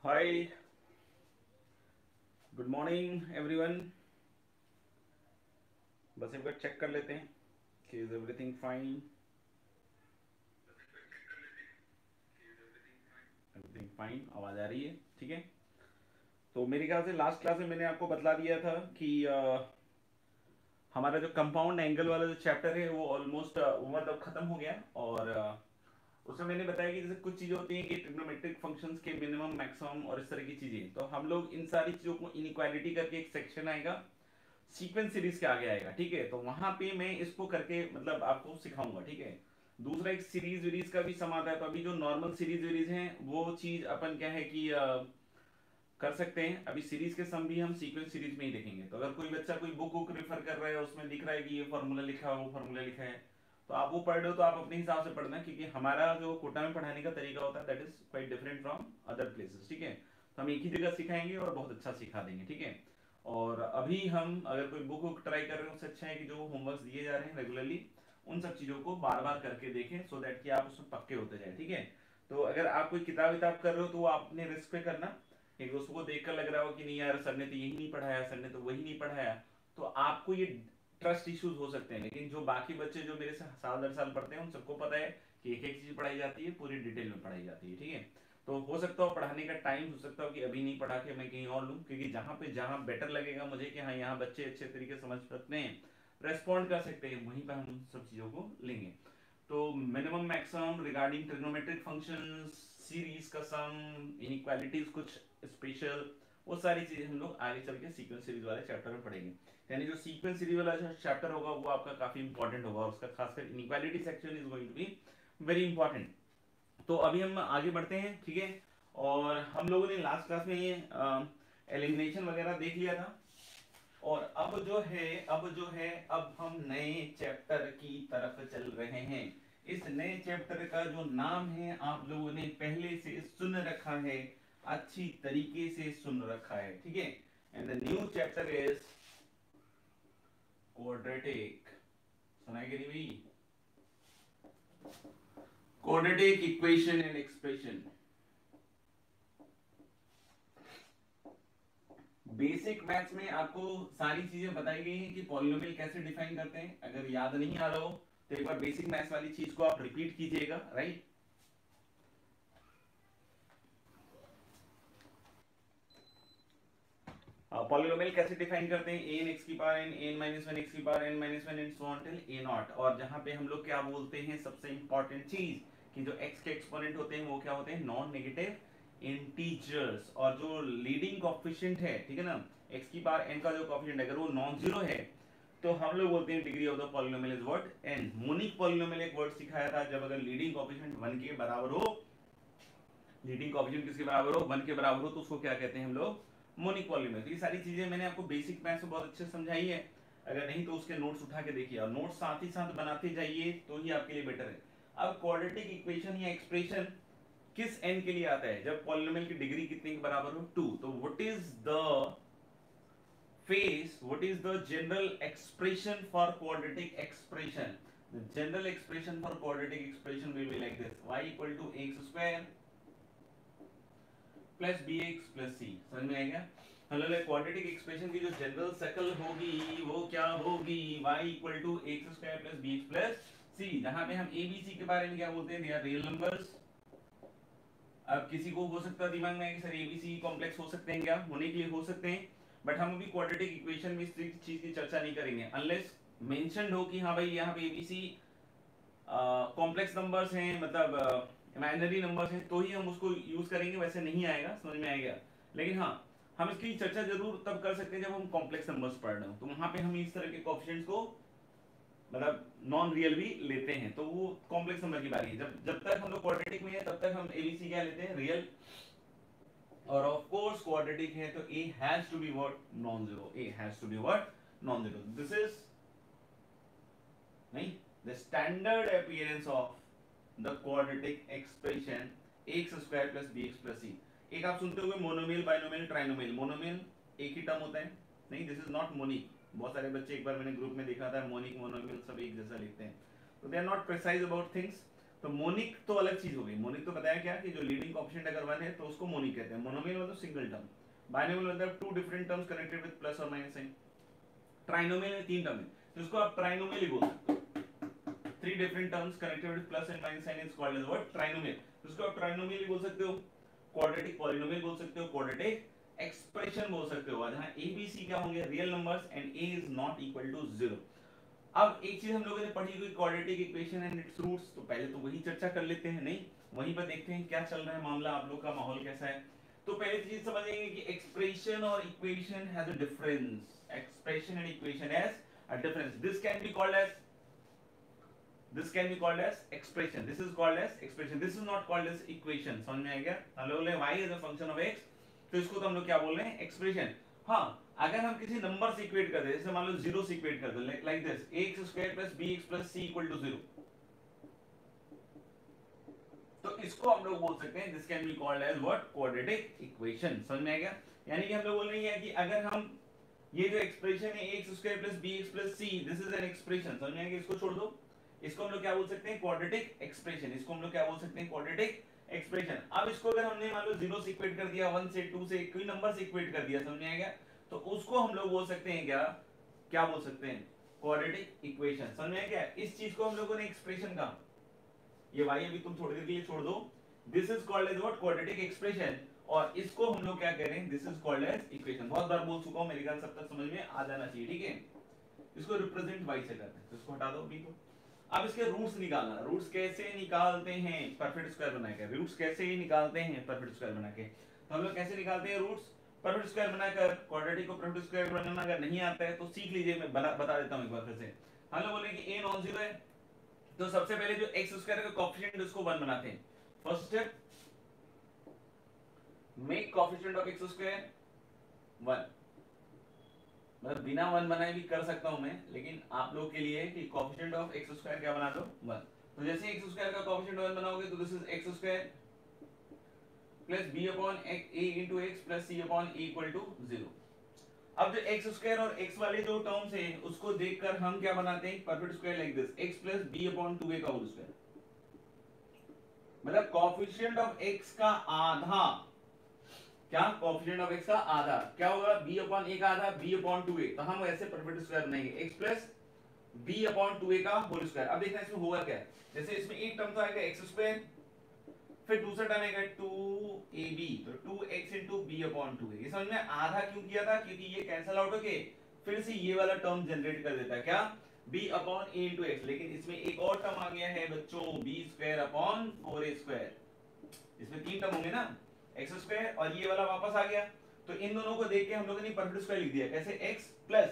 हाय, good morning everyone. बस एक बार check कर लेते हैं कि is everything fine. Everything fine, आवाज़ आ रही है? ठीक है। तो मेरे ख्याल से लास्ट क्लास में मैंने आपको बतला दिया था कि हमारा जो कंपाउंड एंगल वाला जो चैप्टर है वो ऑलमोस्ट मतलब खत्म हो गया। और उसमें मैंने बताया कि जैसे कुछ चीज़ें होती हैं कि ट्रिग्नोमेट्रिक फंक्शंस के मिनिमम मैक्सिमम और इस तरह की चीज़ें, तो हम लोग इन सारी चीज़ों को इनइक्वालिटी करके एक सेक्शन आएगा सीक्वेंस सीरीज के आगे आएगा। ठीक है, तो वहां पे मैं इसको करके मतलब आपको सिखाऊंगा। ठीक है। दूसरा एक सीरीज वीरीज का भी सम आता है, तो अभी जो नॉर्मल सीरीज वीरीज हैं वो चीज अपन क्या है कि कर सकते हैं। अभी सीरीज के सम भी हम सीक्वेंस सीरीज में ही देखेंगे। तो अगर कोई बच्चा कोई बुक बुक रेफर कर रहा है, उसमें दिख रहा है कि ये फॉर्मूला लिखा है वो फॉर्मूला लिखा है, तो आप वो पढ़ रहे हो तो आप अपने हिसाब से पढ़ना, क्योंकि हमारा जो कोटा में पढ़ाने का तरीका होता है that is quite different from other places. ठीक है, तो हम एक ही जगह सिखाएंगे और बहुत अच्छा सिखा देंगे। ठीक है। और अभी हम अगर कोई बुक बुक ट्राई कर रहे हो, उससे अच्छा है कि जो होमवर्क दिए जा रहे हैं रेगुलरली उन सब चीजों को बार बार करके देखें, सो दैट कि आप उसमें पक्के होते जाए। ठीक है। तो अगर आप कोई किताब विताब कर रहे हो तो वो आप अपने रिस्क पे करना। एक दोस्तों को देखकर लग रहा हो कि नहीं यार सर ने तो यही नहीं पढ़ाया, सर ने तो वही नहीं पढ़ाया, तो आपको ये ट्रस्ट इश्यूज हो सकते हैं। लेकिन जो बाकी बच्चे जो मेरे से साल दर साल पढ़ते हैं उन सबको पता है कि एक एक चीज पढ़ाई जाती है, पूरी डिटेल में पढ़ाई जाती है। ठीक है। तो हो सकता हो पढ़ाने का टाइम हो सकता हो कि अभी नहीं पढ़ा के मैं कहीं और लूँ, क्योंकि जहाँ बेटर लगेगा मुझे कि हाँ यहाँ बच्चे अच्छे तरीके से समझ सकते हैं, रेस्पॉन्ड कर सकते हैं, वहीं पर हम उन सब चीज़ों को लेंगे। तो minimum maximum regarding trigonometric functions, series का सम, इनइक्वालिटीज कुछ स्पेशल, वो सारी चीजें हम लोग आगे चल के सीक्वेंस सीरीज वाले चैप्टर में पढ़ेंगे। यानी जो सीक्वेंस सीरीज वाला जो चैप्टर होगा वो आपका काफी इंपॉर्टेंट होगा, और उसका खासकर inequality section is going to be very important. तो अभी हम आगे बढ़ते हैं। ठीक है। और हम लोगों ने लास्ट क्लास में ये एलिमिनेशन वगैरह देख लिया था। और अब हम नए चैप्टर की तरफ चल रहे हैं। इस नए चैप्टर का जो नाम है आप लोगों ने पहले से सुन रखा है, अच्छी तरीके से सुन रखा है। ठीक है। And the new chapter is quadratic. सुनाई कि नहीं भाई? Quadratic equation and expression. Basic maths में आपको सारी चीजें बताई गई हैं कि पॉलिनोमियल कैसे डिफाइन करते हैं। अगर याद नहीं आ रहा हो तो एक बार बेसिक मैथ्स वाली चीज को आप रिपीट कीजिएगा। राइट। पॉलिनोमियल कैसे डिफाइन करते हैं? एन एक्स की power n, n minus one x की power n minus one and so on till a nought. और जहां पे हम लोग क्या बोलते हैं सबसे इंपॉर्टेंट चीज कि जो एक्स के एक्सपोनेंट होते हैं वो क्या होते हैं? Non negative integers. और जो लीडिंग कोएफिशिएंट है, ठीक है ना, एक्स की पावर एन का जो कोएफिशिएंट अगर वो नॉन जीरो है तो हम लोग बोलते हैं degree of the polynomial is what? N. Monic polynomial एक वर्ड सिखाया था, जब अगर लीडिंग कोएफिशिएंट 1 के बराबर हो, लीडिंग कोएफिशिएंट किसके बराबर हो? 1 के बराबर हो, तो उसको क्या कहते हैं हम लोग? Monic polymer. ये सारी चीजें मैंने आपको बेसिक मैथ्स में बहुत अच्छे से समझाई है। अगर नहीं तो उसके नोट्स उठा के देखिए, और नोट्स साथ ही साथ बनाते जाइए तो ही आपके लिए बेटर है। अब क्वाड्रेटिक इक्वेशन या एक्सप्रेशन किस एन के लिए आता है? जब पॉलिनोमियल की डिग्री कितने के बराबर हो? 2। तो what is the face, what is the general expression for quadratic expression? The general expression for quadratic expression will be like this: y equal to x square plus b x plus c. समझ में आएगा? Hello, quadratic expression की जो general शक्ल होगी वो क्या होगी? y equal to x square plus b x plus c. जहां पे हम ए बी सी के बारे में क्या बोलते हैं? They are real numbers. अब किसी को हो सकता है दिमाग में कि sir a b c complex हो सकते हैं क्या? होने के लिए हो सकते हैं, बट हम अभी क्वाड्रेटिक इक्वेशन में इस चीज की चर्चा नहीं करेंगे अनलेस मेंशन्ड हो कि हाँ भाई यहाँ पे a b c complex numbers हैं, मतलब इमेजिनरी नंबर्स हैं, तो ही हम उसको यूज करेंगे, वैसे नहीं आएगा। समझ में आएगा? लेकिन हाँ, हम इसकी चर्चा जरूर तब कर सकते हैं जब हम कॉम्प्लेक्स नंबर्स पढ़ रहे हो, तो वहां पे हम इस तरह के कोएफिशिएंट्स को मतलब नॉन रियल भी लेते हैं, तो वो कॉम्प्लेक्स नंबर की बारी है। जब जब तक हम लोग क्वाड्रेटिक में है तब तक हम एबीसी क्या लेते हैं? रियल। और ऑफ कोर्स क्वाड्रेटिक है तो a has to be what? Non zero. A has to be what? Non zero. This is नहीं the standard appearance of the quadratic expression x square plus b x plus c. एक आप सुनते होंगे monomial, binomial, trinomial. Monomial एक ही term होता है, नहीं, this is not monic. बहुत सारे बच्चे, एक बार मैंने ग्रुप में देखा था, मोनिक मोनोमियल सब एक जैसा लिखते हैं, तो they are not precise about things. तो मोनिक तो अलग चीज हो गई। मोनिक तो बताया क्या कि जो लीडिंग कोएफिशिएंट अगर 1 है तो उसको मोनिक कहते हैं। मोनोमियल मतलब सिंगल टर्म, बाइनोमियल मतलब two different terms connected with plus और माइनस साइन। ट्राइनोमियल में 3 टर्म है तो इसको आप ट्राइनोमियल ही बोल सकते हो। 3 different terms connected with plus and minus sign is called as what, trinomial. तो इसको आप ट्राइनोमियल ही बोल सकते हो, क्वाड्रेटिक पॉलिनोमियल बोल सकते हो, क्वाड्रेटिक एक्सप्रेशन बोल सकते हो, जहां ए बी सी क्या होंगे, real numbers and a is not equal to 0। अब एक चीज हम लोगों ने पढ़ी हुई quadratic equation and its roots, तो पहले तो वही चर्चा कर लेते हैं। नहीं, वहीं पर देखते हैं क्या चल रहा है मामला, आप लोग का माहौल कैसा है। तो पहले चीज समझेंगे कि एक्सप्रेशन और equation has a difference. Expression and equation has a difference. This can be called as expression, this is called as expression, this is not called as equation। समझ में आ गया? हम लोग बोले y is a function of x, तो इसको तो हम लोग क्या बोल रहे हैं, एक्सप्रेशन। हाँ, अगर हम किसी नंबर से इक्वेट कर दे, जैसे मान लो 0 से इक्वेट कर दो, like this, ax square plus bx plus c equal to 0, तो इसको हम लोग बोल सकते हैं this can be called as what, quadratic equation. समझ में आ गया? यानी कि हम लोग बोल रहे हैं कि अगर हम ये जो एक्सप्रेशन है ax square plus bx plus c, this is an expression. समझ में आ गया? इसको छोड़ दो, इसको हम लोग क्या बोल सकते हैं, क्वाड्रेटिक एक्सप्रेशन। इसको हम लोग क्या बोल सकते हैं, क्वाड्रेटिक एक्सप्रेशन। अब इसको अगर हमने मान लो 0 से इक्वेट कर दिया, 1 से 2 से कोई नंबर से इक्वेट कर दिया, समझ में आ गया, तो उसको हम लोग बोल सकते हैं क्या, क्या बोल सकते हैं, क्वाड्रेटिक इक्वेशन। समझ में आ गया? इस चीज को हम लोगों ने एक्सप्रेशन का, ये y अभी तुम थोड़ी देर के लिए छोड़ दो, this is called as what, quadratic expression, और इसको हम लोग क्या कह रहे हैं, this is called as equation. बहुत बार बोल चुका हूं, मेरे ख्याल सब तक समझ में आ जाना चाहिए, ठीक है। इसको रिप्रेजेंट y से करते हैं, तो इसको हटा दो b को। अब इसके रूट्स निकालना, रूट्स कैसे निकालते हैं, परफेक्ट स्क्वायर बना के। रूट्स कैसे निकालते हैं, परफेक्ट स्क्वायर बना के। तो हम लोग कैसे निकालते हैं रूट्स, परफेक्ट स्क्वायर बनाकर। क्वाड्रेटिक को परफेक्ट स्क्वायर बनाना अगर नहीं आता है तो सीख लीजिए, मैं बता देता हूं एक बार फिर से। हम लोग बोले कि a नॉन जीरो है, तो सबसे पहले जो x स्क्वायर का कोएफिशिएंट उसको 1 बनाते हैं। First step, make coefficient of x square 1। मतलब बिना 1 बनाए भी कर सकता हूं मैं, लेकिन आप लोग के लिए कि कोएफिशिएंट ऑफ x स्क्वायर क्या बना दो, 1। तो जैसे x स्क्वायर का कोएफिशिएंट 1 बनाओगे तो this is x square plus b upon a into x plus c upon a equal to 0। अब जो x स्क्वायर और x वाले जो टर्म्स हैं उसको देखकर हम क्या बनाते हैं, perfect square like this, x plus b upon 2a का होल स्क्वायर। मतलब कोएफिशिएंट ऑफ x का आधा, क्या, कोएफिशिएंट ऑफ x का आधा क्या होगा, b अपॉन a का आधा, b अपॉन 2a। तो हम ऐसे परफेक्ट स्क्वायर बनाएंगे, x plus b upon 2a का होल स्क्वायर। अब देखना इसमें होगा क्या, जैसे इसमें एक टर्म तो आएगा x स्क्वायर, फिर दूसरा टर्म आएगा 2ab, तो 2x into b upon 2a। ये समझ में आधा क्यों किया था, क्योंकि ये कैंसिल आउट होके फिर से ये वाला टर्म जनरेट कर देता है, क्या, b upon a into x। लेकिन इसमें एक और टर्म आ गया है बच्चों, b square upon 4a square. इसमें 3 टर्म होंगे ना, x स्क्वायर और ये वाला वापस आ गया। तो इन दोनों को देख के हम लोगों ने परफेक्ट स्क्वायर लिख दिया, कैसे, x प्लस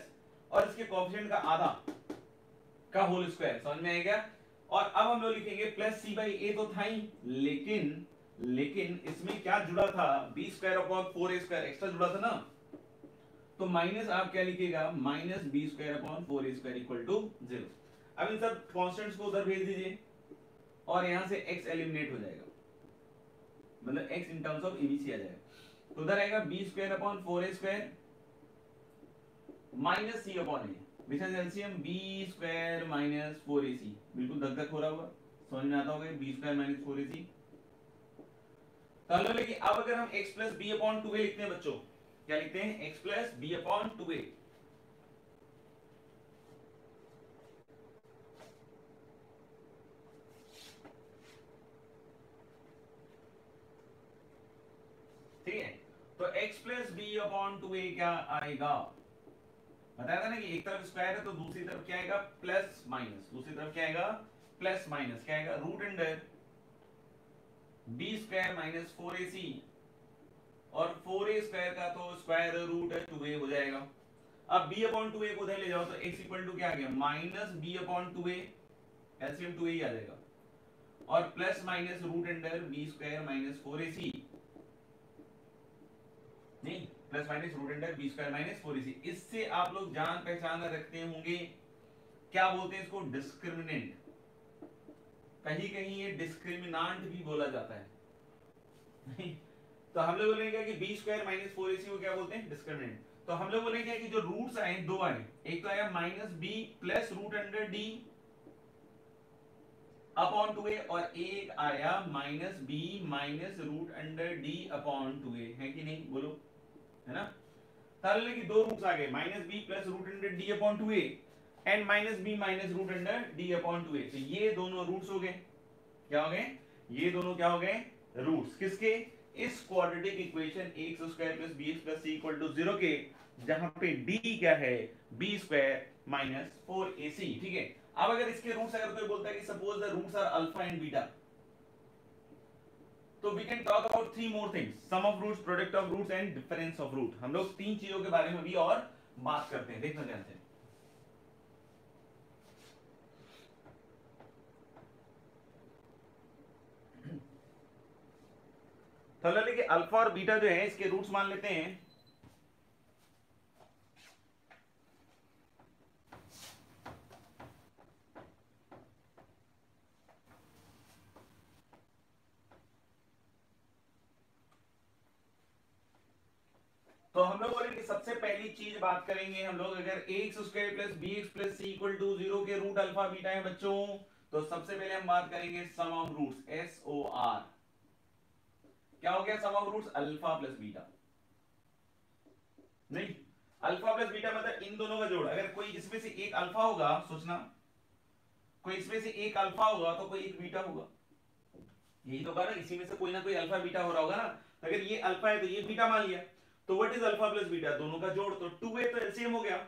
और इसके कोएफिशिएंट का आधा का होल स्क्वायर। समझ में आ गया? और अब हम लोग लिखेंगे प्लस c बाई a, तो था ही, लेकिन इसमें क्या जुड़ा था, b square upon 4a square extra जुड़ा था ना, तो माइनस आप क्या लिखिएगा, minus b square upon 4a square equal to 0। अब इन सब कांस्टेंट्स को उधर भेज दीजिए और यहां से x एलिमिनेट हो जाएगा, मतलब x in terms of abc आ जाएगा। तो उधर आएगा b square upon 4a square minus c upon a, which is LCM b square minus 4ac। बिल्कुल धक धक हो रहा होगा, समझ में आता होगा, b स्क्वायर माइनस 4ac। तो हम लोग लेकिन अब अगर हम x plus b upon 2a लिखते हैं बच्चों, क्या लिखते हैं, x plus b upon 2a। ठीक है, तो x plus b upon 2a क्या आएगा, बताया था ना कि एक तरफ स्क्वायर है तो दूसरी तरफ क्या आएगा, प्लस माइनस, दूसरी तरफ क्या आएगा, प्लस माइनस, क्या आएगा, root under b square minus 4ac, और 4a स्क्वायर का तो स्क्वायर रूट 2a हो जाएगा। अब b अपॉन 2a को उधर ले जाओ तो x इक्वल टू क्या आ गया, minus b upon 2a, LCM 2a ही आ जाएगा, और plus minus root under b square minus 4ac, नहीं, plus minus root under b square minus 4ac। इससे आप लोग जान पहचान रखते होंगे, क्या बोलते हैं इसको, डिस्क्रिमिनेंट। कहीं कहीं ये डिस्क्रिमिनांट भी बोला जाता है। तो हम लोग बोलेंगे कि b स्क्वायर माइनस 4ac को क्या बोलते हैं, डिस्क्रिमिनेंट। तो हम लोग बोलेंगे कि जो रूट्स आए दो आए, एक तो आया minus b plus root under d upon two a, और एक आया minus b minus root under D upon two a, है कि नहीं बोलो, है ना। ताले की दो रूट्स आ गए, minus b plus root under D upon two a and minus b minus root under D upon two a. तो ये दोनों रूट्स हो गए, क्या हो गए, ये दोनों क्या हो गए, रूट्स किसके, इस quadratic equation x square plus b x plus c equal to 0 के, जहां पे डी क्या है, बी स्क्वायर माइनस 4ac, ठीक है। अब अगर इसके रूट्स अगर कोई बोलता है कि suppose the roots are alpha and beta, तो we can talk about three more things, sum of roots, product of roots and difference of root. हम लोग तीन चीजों के बारे में भी और बात करते हैं, देखना ध्यान से। तो देखिए अल्फा और बीटा जो है इसके रूट्स मान लेते हैं। तो हम लोग बोलेंगे सबसे पहली चीज बात करेंगे हम लोग, अगर x square plus b x plus c equal to 0 के रूट अल्फा बीटा है बच्चों, तो सबसे पहले हम बात करेंगे sum of roots, S O R. क्या हो गया sum of roots, alpha plus beta, नहीं अल्फा प्लस बीटा मतलब इन दोनों का जोड़। अगर कोई इसमें से एक अल्फा होगा, सोचना कोई इसमें से एक अल्फा होगा तो कोई एक बीटा होगा, यही तो कहा ना, इसी में से कोई ना कोई अल्फा बीटा हो रहा होगा ना। अगर ये अल्फा है तो ये बीटा मान लिया, तो what is alpha plus beta, दोनों का जोड़, तो 2a तो एलसीएम हो गया,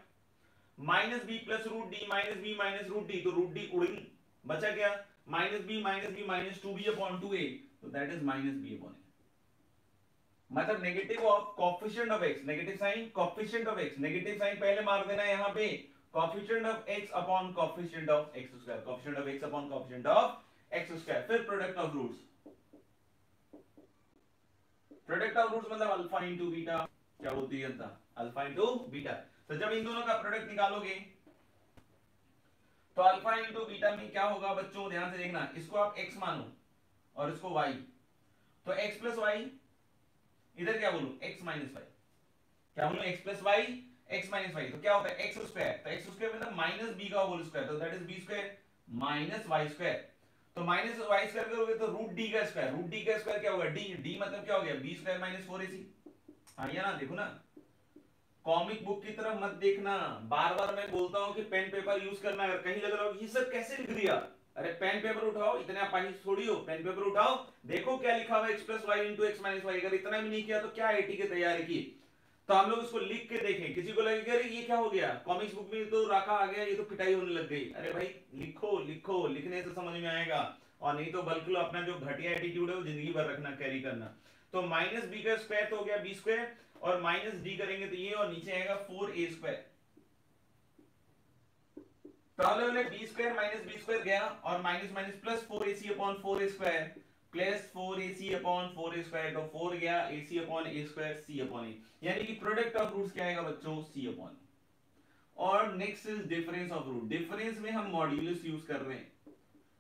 minus b plus root d minus b minus root d, तो रूट डी उड़िंग बचा क्या, minus b minus 2b upon 2a, तो that is minus b upon a. मतलब negative of coefficient of x, negative sign coefficient of x, negative sign पहले मार देना है यहां पे, coefficient of x upon coefficient of x square, coefficient of x upon coefficient of x square, फिर product of roots, product of roots मतलब alpha into beta, क्या होती है अल्फा इंटू बीटा। तो जब इन दोनों का प्रोडक्ट निकालोगे तो अल्फा इंटू बीटा में क्या होगा बच्चों, ध्यान से देखना, इसको आप x मानो और इसको y, तो x प्लस वाई, इधर क्या बोलूं x माइनस वाई, क्या बोलूं x plus y x minus y, तो क्या होता है x स्क्वायर, तो x स्क्वायर मतलब माइनस b का होल स्क्वायर, तो that is b square minus y square, तो माइनस वाई स्क्वायर करोगे तो रूट डी का स्क्वायर, रूट डी का स्क्वायर क्या होगा, डी, डी मतलब क्या हो गया बी स्क्वायर माइनस 4ac। आइए ना, देखो ना, कॉमिक बुक की तरफ मत देखना, बार बार मैं बोलता हूं कि पेन पेपर यूज करना, अगर कहीं लग रहा हो ये सब कैसे लिख दिया, अरे पेन पेपर उठाओ, इतना पानी थोड़ी हो, पेन पेपर उठाओ, देखो क्या लिखा हुआ है, x plus y into x minus y, अगर इतना भी नहीं किया तो क्या आईटी की तैयारी की, तो हम लोग उसको लिख के देखें, किसी को लगेगा अरे ये क्या हो गया, कॉमिक्स बुक में तो रखा आ गया, ये तो पिटाई होने लग गई, अरे भाई लिखो लिखो, लिखने से समझ में आएगा, और नहीं तो बल्कि अपना जो घटिया एटीट्यूड है वो जिंदगी भर रखना, कैरी करना। तो माइनस बी का स्क्वायर तो हो गया बी स्क्वायर, और माइनस डी करेंगे तो ये, और नीचे आएगा 4a स्क्वायर, तो हम लोगों ने b square minus b square गया, और minus minus plus 4ac upon 4a square plus 4ac upon 4a square, तो 4 गया ac upon a square c upon a, यानी कि प्रोडक्ट ऑफ रूट्स क्या आएगा बच्चों, c अपॉन। और next is difference of root, difference में हम मॉड्यूलस यूज कर रहे हैं,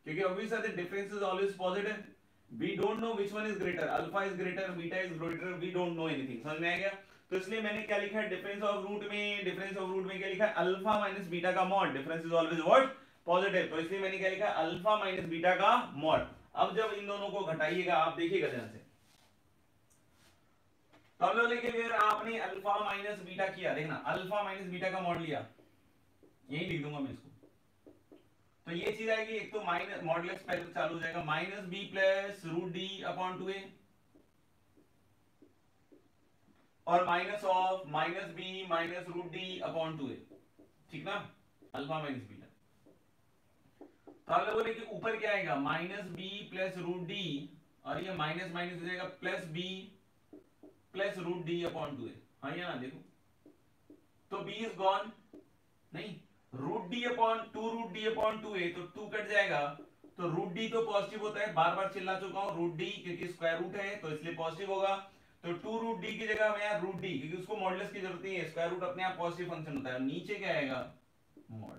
क्योंकि obviously the difference is always positive, we don't know which one is greater, alpha is greater beta is greater, we don't know anything, समझ में आ गया। तो इसलिए मैंने क्या लिखा है डिफरेंस ऑफ रूट में, डिफरेंस ऑफ रूट में क्या लिखा है, अल्फा माइनस बीटा का mod, difference is always what, positive, तो इसलिए मैंने क्या लिखा है अल्फा माइनस बीटा का मॉड। अब जब इन दोनों को घटाइएगा आप देखिएगा ध्यान से, तो हम लोग लेके फिर आपने अल्फा माइनस बीटा किया, देखना अल्फा माइनस बीटा का मॉड लिया, यही लिख दूंगा मैं इसको, तो ये चीज आएगी, एक तो माइनस मॉडुलस पहले तो चालू हो जाएगा, minus b plus root D upon 2a, और minus of minus b minus root D upon 2a, ठीक ना, अल्फा माइनस बीटा। तो हम लोग बोले कि ऊपर क्या आएगा, minus b plus root d, और ये माइनस माइनस हो जाएगा plus b plus root D upon 2a, हाँ ये ना देखो, तो b इज गॉन, नहीं root D upon 2 root D upon 2a, तो 2 कट जाएगा, तो रूट डी तो पॉजिटिव होता है, बार बार चिल्ला चुका हूं, रूट डी क्योंकि स्क्वायर रूट है तो इसलिए पॉजिटिव होगा, तो 2 रूट डी की जगह में रूट डी, क्योंकि उसको मॉडुलस की जरूरत नहीं है, स्क्वायर रूट अपने आप पॉजिटिव फंक्शन होता है, नीचे क्या आएगा मॉड,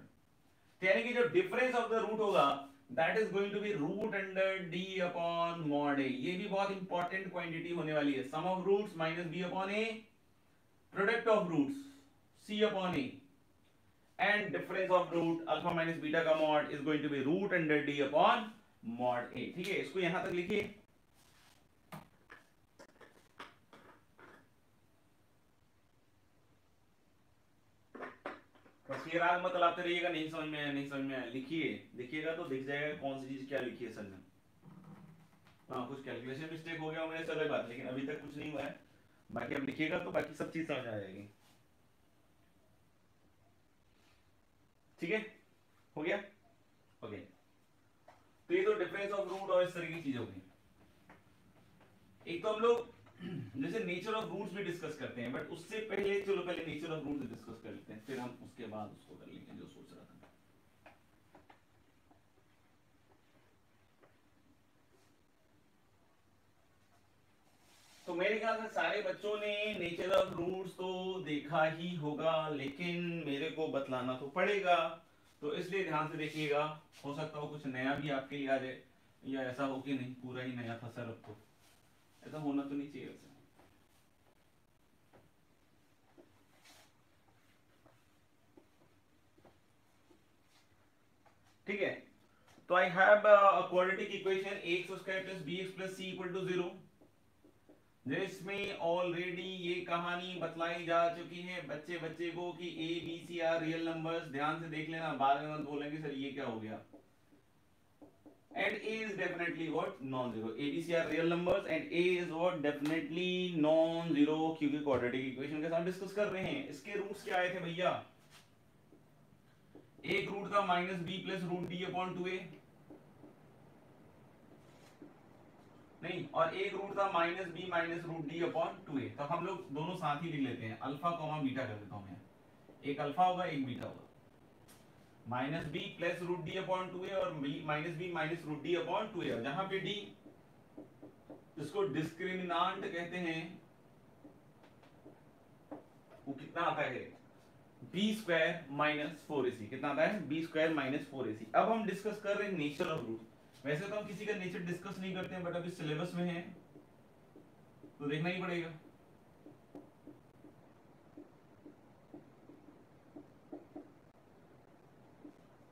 तो यानी कि जो डिफरेंस ऑफ द रूट होगा that is going to be root under D upon mod a, ये भी बहुत इंपॉर्टेंट क्वांटिटी होने वाली है, sum of roots minus b upon a, product of roots c upon a, and difference of root alpha minus beta का mod is going to be root under d upon mod a, ठीक है, इसको यहां तक लिखिए। बस ये राग मत लाते रहिएगा, नहीं समझ में आया, नहीं समझ में आया, लिखिए, लिखिएगा तो दिख जाएगा कौन सी चीज क्या लिखी है सर ने। हाँ, कुछ कैलकुलेशन मिस्टेक हो गया मेरे से अलग बात, लेकिन अभी तक कुछ नहीं हुआ है। बाकी अब लिखिएगा तो बाकी सब चीज समझ आ जाएगी। ठीक है, हो गया, ओके। तो ये तो डिफरेंस ऑफ रूट और इस तरह की चीज होगी। एक तो हम लोग जैसे नेचर ऑफ रूट्स भी डिस्कस करते हैं, बट उससे पहले चलो पहले नेचर ऑफ रूट्स डिस्कस कर लेते हैं, फिर हम उसके बाद उसको कर लेंगे जो सोच रहा था। तो मेरे ख्याल से सारे बच्चों ने नेचर ऑफ रूट्स तो देखा ही होगा, लेकिन मेरे को बतलाना तो पड़ेगा, तो इसलिए ध्यान से देखिएगा। हो सकता हो कुछ नया भी आपके लिए आ जाए, या ऐसा हो कि नहीं पूरा ही नया फंसा रखो, ऐसा होना तो नहीं चाहिए वैसे। ठीक है, तो I have quadratic equation ax square plus bx plus c equal to 0, जिसमें ऑलरेडी ये कहानी बतलाई जा चुकी है बच्चे बच्चे को कि a b c are real numbers. ध्यान से देख लेना, बाद में मत बोलेंगे सर ये क्या हो गया। and a is definitely what non-zero, a b c are real numbers and a is what definitely non-zero, क्योंकि क्वाड्रेटिक इक्वेशन के साथ डिस्कस कर रहे हैं। इसके रूट्स क्या आए थे भैया, एक रूट था minus b plus root D upon two a, नहीं, और एक रूट था minus b minus root D upon two a. तो हम लोग दोनों साथ ही लिख लेते हैं, अल्फा कॉमा बीटा कर देता हूं मैं, एक अल्फा होगा एक बीटा होगा, minus b plus root D upon two a और minus b minus root D upon two a. जहां पे डी, जिसको डिस्क्रिमिनांट कहते हैं, वो कितना आता है, b square minus four ac, कितना आता है, b square minus four ac. अब हम डिस्कस कर रहे हैं नेचर ऑफ रूट। वैसे तो हम किसी का नेचर डिस्कस नहीं करते हैं, बट अभी सिलेबस में है तो देखना ही पड़ेगा।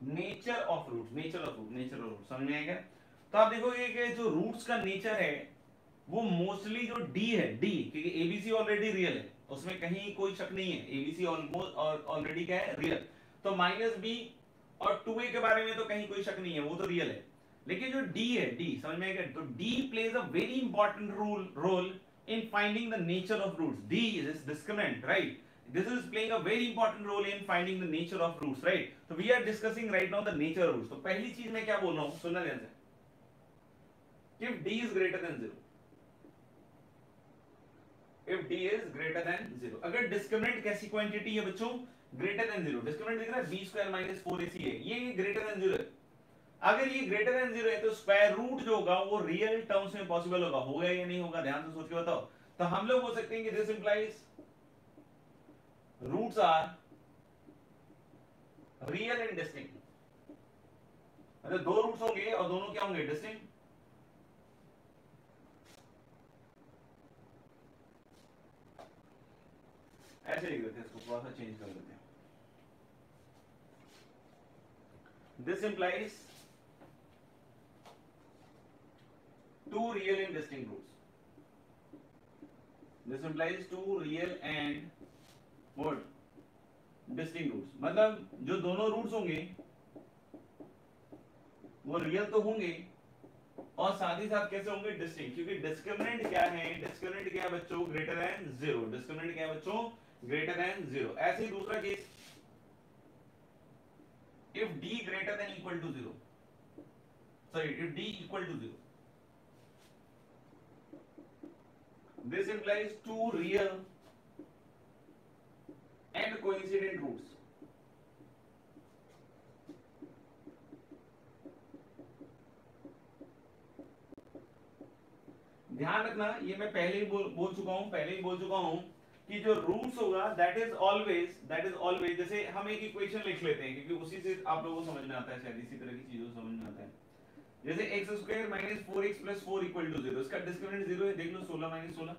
Nature of root, nature of root, nature of root समझ में आएगा। तो आप देखोगे कि जो रूट्स का नेचर है वो मोस्टली जो डी है, डी, क्योंकि एबीसी ऑलरेडी रियल है, उसमें कहीं कोई शक नहीं है, एबीसी ऑलमोस्ट ऑलरेडी क्या है, रियल। तो माइनस बी और टू ए के बारे में तो कहीं कोई शक नहीं है, वो तो रियल है। लेकिन जो डी है, डी समझ में आएगा, तो d plays a very important role in finding the nature of roots. D is discriminant, right? This is playing a very important role in finding the nature of roots, right? So we are discussing right now the nature of roots. तो पहली चीज मैं क्या बोल रहा हूं, सुनना ध्यान से। If D is greater than 0, if D is greater than 0, अगर discriminant कैसी क्वांटिटी है बच्चों, greater than 0, discriminant दिख रहा है b square minus 4ac है, ये greater than 0 है। अगर ये ग्रेटर देन 0 है तो स्क्वायर रूट जो होगा वो रियल टर्म्स में पॉसिबल होगा, होगा या नहीं होगा, ध्यान से सोच के बताओ। तो हम लोग बोल सकते हैं कि this implies roots are real and distinct, मतलब दो रूट्स होंगे और दोनों क्या होंगे, डिस्टिंक्ट। ऐसे लिख देते हैं इसको, थोड़ा सा चेंज कर लेते हैं। This implies two real and distinct roots. This implies two real and what? Distinct roots. मतलब जो दोनों रूट्स होंगे वो रियल तो होंगे और साथ ही साथ कैसे होंगे, डिस्टिंक्ट, क्योंकि डिस्क्रिमिनेंट क्या है, डिस्क्रिमिनेंट क्या है बच्चों, ग्रेटर देन 0, डिस्क्रिमिनेंट क्या है बच्चों, ग्रेटर देन 0। ऐसे ही दूसरा case, if d greater than equal to 0, sorry, if d equal to 0, this implies two real and coincident roots. ध्यान रखना, ये मैं पहले ही बोल चुका हूं कि जो रूट्स होगा दैट इज ऑलवेज, जैसे हम एक इक्वेशन लिख लेते हैं क्योंकि उसी से आप लोगों को समझ में आता है, शायद इसी तरह की चीजों समझ में आता है। जैसे x square minus 4x plus 4 equal to 0, इसका डिस्क्रिमिनेंट 0 है, देख लो 16 माइनस 16।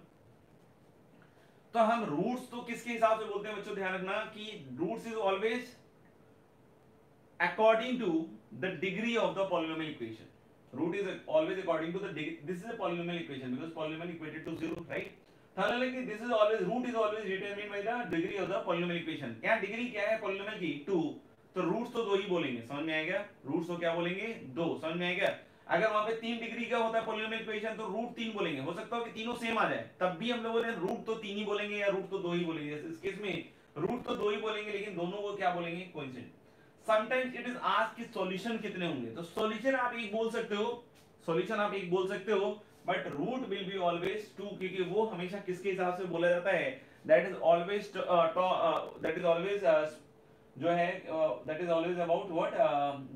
तो हम रूट्स तो किसके हिसाब से बोलते हैं बच्चों, ध्यान रखना कि roots is always according to the degree of the polynomial equation. root is always according to the degree. This is a polynomial equation because polynomial equated to 0, right? This is always, root is always determined by the degree of the polynomial equation. यहाँ degree क्या है polynomial की 2, तो roots तो 2 ही बोलेंगे, समझ में आएगा? रूट्स तो क्या बोलेंगे? 2, समझ में आएगा? अगर वहां पे 3 डिग्री का होता है polynomial equation तो रूट 3 बोलेंगे, हो सकता है कि तीनों सेम आ जाए, तब भी हम लोगों ने रूट तो 3 ही बोलेंगे या रूट तो 2 ही बोलेंगे। इस केस में रूट तो 2 ही बोलेंगे लेकिन दोनों को क्या बोलेंगे? Coincident. Sometimes it is asked कि सॉल्यूशन कितने होंगे, तो सॉल्यूशन आप एक बोल सकते हो, सॉल्यूशन आप एक बोल सकते हो, but root will be always 2, क्योंकि वो हमेशा किसके हिसाब से बोला जाता है? दैट इज ऑलवेज जो है that is always about what?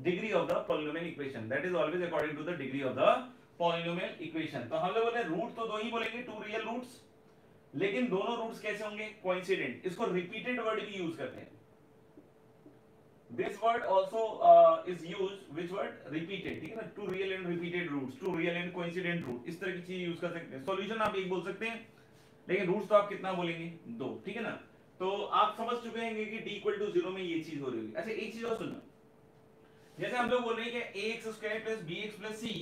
Degree of the polynomial equation, that is always according to the degree of the polynomial equation. तो हम लोग बोले रूट तो 2 ही बोलेंगे, 2 रियल रूट्स, लेकिन दोनों रूट्स कैसे होंगे? कोइंसिडेंट। इसको रिपीटेड वर्ड भी यूज करते हैं। This word also is used, which word? Repeated, ठीक है ना? Two real and repeated roots, two real and coincident root, इस तरह की चीज यूज कर सकते हैं। सॉल्यूशन आप एक बोल सकते हैं, लेकिन रूट्स तो आप कितना बोलेंगे? 2, ठीक है ना? तो आप समझ चुके हैं कि d इक्वल टू 0 में ये चीज हो रही होगी। अच्छा एक चीज और सुनना, जैसे हम लोग बोल रहे हैं कि ax square plus bx plus c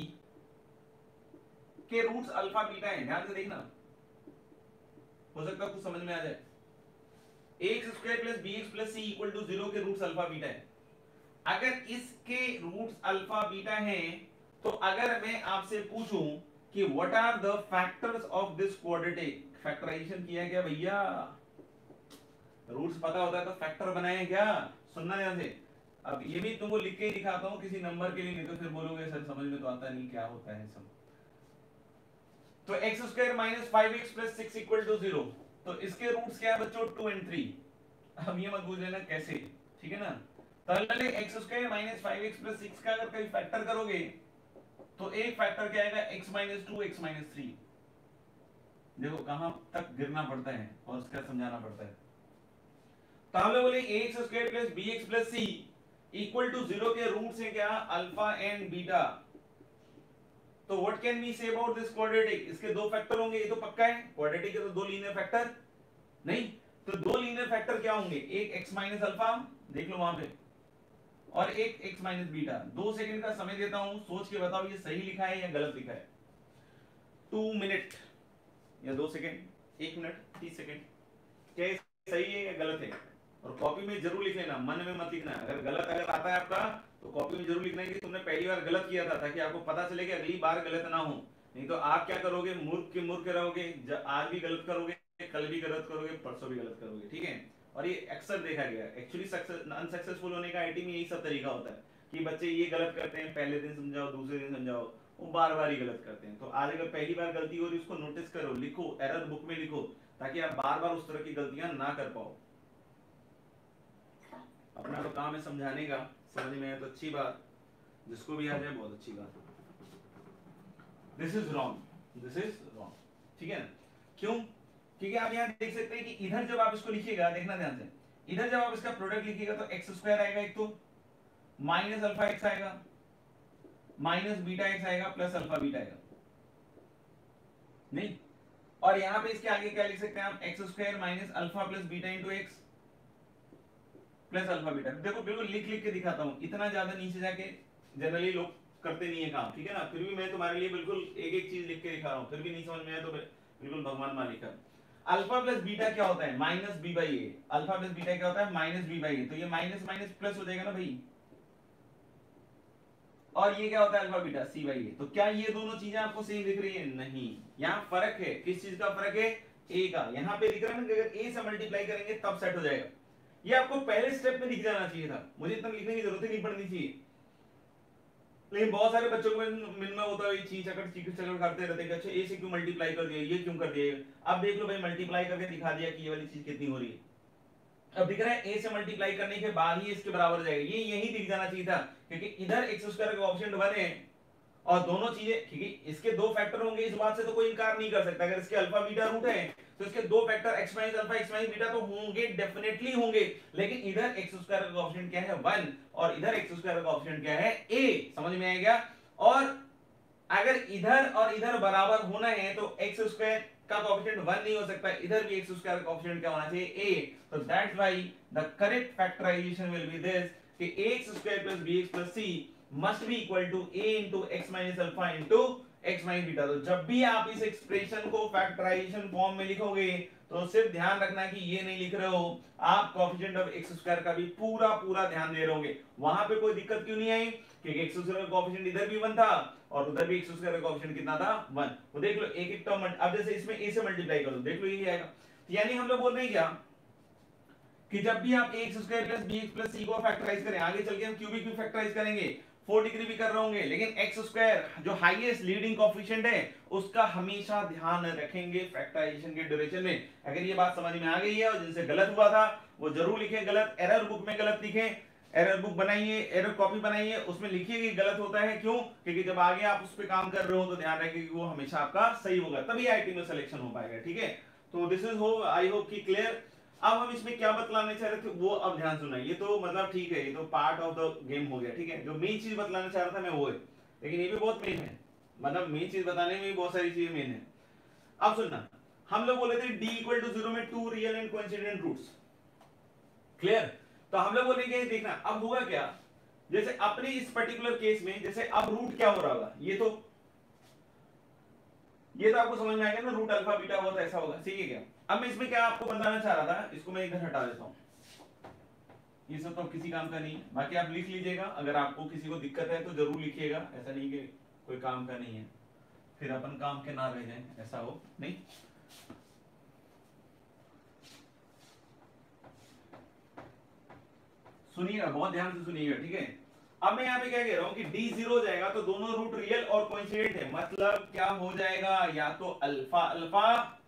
के रूट्स अल्फा बीटा हैं, ध्यान से देखना, हो सकता है कुछ समझ में आ जाए। X square plus b x plus c equal to 0 के रूट्स अल्फा बीटा है। अगर इसके रूट्स अल्फा बीटा हैं, तो अगर मैं आपसे पूछूं कि what are the factors of this quadratic, factorization किया क्या भैया? रूट्स पता होता है तो फैक्टर बनाए क्या? सुनना ध्यान से। अब ये भी तुमको लिख के दिखाता हूं किसी नंबर के लिए, नहीं तो फिर बोलोगे सर समझ में तो आता नहीं क्या होता है सब। तो x square minus 5x plus 6 equal to 0, तो इसके रूट्स क्या है बच्चों? 2 और 3। अब ये मत पूछ लेना कैसे, ठीक है ना? पहले x square minus 5x plus 6 का अगर कहीं फैक्टर करोगे तो एक फैक्टर क्या आएगा? x minus 2 x minus 3। देखो कहां तक गिरना पड़ता है और उसका समझाना पड़ता है। तो हम लोग बोले ax square plus bx plus c equal to 0 के रूट्स हैं क्या? Alpha and beta. तो what can we say about this quadratic? इसके 2 फैक्टर होंगे, ये तो पक्का है। क्वाड्रेटिक के तो 2 लीनियर फैक्टर नहीं, तो 2 लीनियर फैक्टर क्या होंगे? एक x माइनस अल्फा, देख लो वहां पे, और एक x माइनस बीटा। 2 सेकंड का समय देता हूं, सोच के बताओ ये सही लिखा है या गलत लिखा है? 2 मिनट या 2 सेकंड, 1 मिनट 30 सेकंड, क्या ये सही है या गलत है? और कॉपी में जरूर लिख लेना, मन में मत लिखना। अगर गलत अगर आता है आपका तो कॉपी में जरूर लिखना है कि तुमने पहली बार गलत किया था, ताकि आपको पता चले कि अगली बार गलत ना हो। नहीं तो आप क्या करोगे? मूर्ख के मूर्ख रहोगे, आज भी गलत करोगे, कल भी गलत करोगे, परसों भी गलत करोगे, ठीक है? और ये अक्सर देखा गया, एक्चुअली अनसक्सेसफुल होने का आईटी में यही सब तरीका होता है कि बच्चे ये गलत करते हैं, पहले दिन समझाओ, दूसरे दिन समझाओ, वो बार बार ही गलत करते हैं। तो आज अगर पहली बार गलती हो रही है उसको नोटिस करो, लिखो, एरर बुक में लिखो, ताकि आप बार बार उस तरह की गलतियां ना कर पाओ। अपना तो काम है समझाने का, समझ में आए तो अच्छी बात, जिसको भी आ जाए बहुत अच्छी बात। This is wrong, this is wrong, ठीक है ना? क्यों? क्योंकि आप यहाँ देख सकते हैं कि इधर जब आप इसको लिखिएगा, देखना ध्यान से, इधर जब आप इसका प्रोडक्ट लिखिएगा तो एक्स स्क्वायर आएगा, एक तो माइनस अल्फा एक्स आएगा, माइनस बीटा एक्स आएगा, प्लस अल्फा बीटा आएगा, नहीं? और यहाँ पे इसके आगे क्या लिख सकते हैं आप? X square minus alpha plus beta into x plus alpha beta. देखो बिल्कुल लिख लिख के दिखाता हूँ, इतना ज्यादा नीचे जाके जनरली लोग करते नहीं है काम, ठीक है ना? फिर भी मैं तुम्हारे लिए बिल्कुल एक एक चीज लिख के दिखा रहा हूँ, फिर भी नहीं समझ में आया तो बिल्कुल भगवान मालिक है। अल्फा प्लस बीटा क्या होता है? Minus b by a. Alpha plus beta क्या होता है? Minus b by a. तो ये माइनस माइनस प्लस हो जाएगा ना भाई, और ये क्या होता है? Alpha beta C by a. तो क्या ये दोनों चीजें आपको सेम दिख रही है? नहीं, यहाँ फर्क है। किस चीज का फर्क है? ए का। यहाँ पे दिख रहा है ना, अगर ए से मल्टीप्लाई करेंगे तब सेट हो जाएगा। ये आपको पहले स्टेप में दिख जाना चाहिए था, मुझे इतना लिखने की जरूरत ही नहीं पड़नी चाहिए। लेकिन बहुत सारे बच्चों को मन में होता है चीज अगर चीज करते रहते हैं, अच्छा ए से क्यों मल्टीप्लाई कर दिया, ये क्यों कर दिया? अब देख लो भाई, मल्टीप्लाई करके दिखा दिया कि ये वाली चीज कितनी हो रही है। अब दिख रहा है ए से मल्टीप्लाई करने के बाद ही इसके बराबर जाएगा, ये यही दिख जाना चाहिए था, क्योंकि इधर एक्स स्क्वायर का ऑप्शन 1 है और दोनों चीजें, क्योंकि इसके 2 फैक्टर होंगे, इस बात से तो कोई इनकार नहीं कर सकता। अगर इसके अल्फा बीटा रूट है तो इसके 2 factor x minus alpha x minus beta तो होंगे, डेफिनेटली होंगे। लेकिन इधर एक्स स्क्वायर का ऑप्शन क्या है? 1, और इधर एक्स स्क्वायर का ऑप्शन क्या है? a। समझ में आएगा? और अगर इधर और इधर बराबर होना है तो एक्स स्क्वायर का कोएफिशिएंट 1 नहीं हो सकता, इधर भी एक्स स्क्वायर का कोएफिशिएंट क्या होना चाहिए? a। तो that's why the correct factorization will be this कि ax square plus bx plus c must be equal to a into x minus alpha into x minus beta. तो जब भी आप इस एक्सप्रेशन को फैक्टराइजेशन फॉर्म में लिखोगे तो सिर्फ ध्यान रखना कि ये नहीं लिख रहे हो आप कोएफिशिएंट ऑफ एक्स स्क्वायर का भी पूरा पूरा ध्यान दे रहे होगे। वहां पे कोई दिक्कत क्यों नहीं आई, क्योंकि एक्स स्क्वायर का कोएफिशिएंट इधर भी 1 था और उधर भी एक्स स्क्वायर का कोएफिशिएंट कितना था 1। तो देख लो एक एक टर्म, अब जैसे इसमें a से मल्टीप्लाई करो देख लो यही आएगा। यानी हम लोग बोल रहे हैं क्या कि जब भी आप x square plus b x plus c को फैक्टराइज करें, आगे चल के हम क्यूबिक भी फैक्टराइज करेंगे, 4 डिग्री भी कर रहे होंगे, लेकिन एक्स स्क्वायर जो हाईएस्ट लीडिंग कोएफिशिएंट है उसका हमेशा ध्यान रखेंगे फैक्टराइजेशन के ड्यूरेशन में। अगर ये बात समझ में आ गई है और जिनसे गलत हुआ था वो जरूर लिखें, गलत एरर बुक में गलत लिखें, एरर बुक बनाइए, एरर कॉपी बनाइए, उसमें लिखिए कि गलत होता है क्यों, क्योंकि जब आगे आप उस पर काम कर रहे हो तो ध्यान रखिए कि वो हमेशा आपका सही होगा, तभी आईटी में सिलेक्शन हो पाएगा। ठीक है, तो दिस इज हो आई होप कि क्लियर। अब हम इसमें क्या बतलाना चाह रहे थे वो अब ध्यान सुना, ये तो मतलब ठीक है, ये तो पार्ट ऑफ द गेम हो गया। ठीक है, जो मेन चीज बतलाना चाह रहा था मैं वो है, लेकिन ये भी बहुत मेन है, मतलब मेन चीज बताने में भी बहुत सारी चीजें मेन है। अब सुनना, हम लोग बोले थे d इक्वल टू 0 में 2 real and coincident roots, clear. तो हम लोग बोलेंगे देखना अब होगा क्या, जैसे अपने इस पर्टिकुलर केस में जैसे अब रूट क्या हो रहा होगा, ये तो आपको समझ में आएगा ना, रूट अल्फा बीटा हुआ तो ऐसा होगा, ठीक है क्या। अब मैं इसमें क्या आपको बताना चाह रहा था, इसको मैं इधर हटा देता हूं, ये सब तो किसी काम का नहीं है, बाकी आप लिख लीजिएगा, अगर आपको किसी को दिक्कत है तो जरूर लिखिएगा, ऐसा नहीं कि कोई काम का नहीं है, फिर अपन काम के ना रह जाएं, ऐसा हो नहीं। सुनिएगा, बहुत ध्यान से सुनिएगा, ठीक है। अब मैं यहाँ पे क्या कह रहा हूँ कि d 0 हो जाएगा तो दोनों रूट रियल और कोइंसिडेंट है, मतलब क्या हो जाएगा, या तो अल्फा अल्फा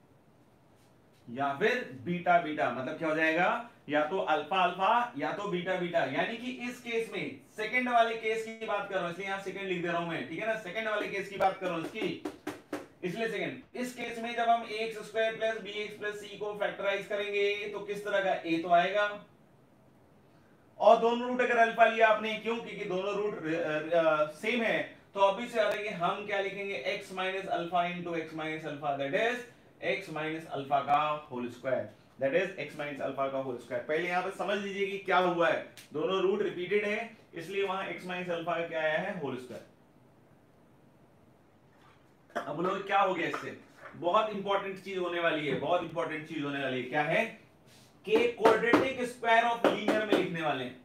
या फिर बीटा बीटा, मतलब क्या हो जाएगा, या तो अल्फा अल्फा या तो बीटा बीटा। यानी कि इस केस में सेकंड वाले केस की बात कर रहा हूं, इसलिए यहां सेकंड लिख दे रहा हूं मैं, ठीक है ना, सेकंड वाले केस की बात कर रहा हूं इसकी, इसलिए सेकंड। इस केस में जब हम x square plus b x plus c को फैक्टराइज करेंगे तो किस तरह का ए तो आएगा, और दोनों रूट अगर अल्फा लिया आपने, क्यों, क्योंकि दोनों रूट सेम है, तो अभी से याद है कि हम क्या लिखेंगे, x minus alpha into x minus alpha, that is x minus alpha का whole square, that is x minus alpha का होल स्क्वायर। पहले यहां पे समझ लीजिए कि क्या हुआ है, दोनों रूट रिपीटेड है, इसलिए वहां x माइनस अल्फा का क्या आया है, होल स्क्वायर। अब लोग क्या हो गया इससे, बहुत इंपॉर्टेंट चीज होने वाली है, बहुत इंपॉर्टेंट चीज होने वाली है, क्या है कि क्वाड्रेटिक स्क्वायर ऑफ लीनियर में लिखने वाले हैं,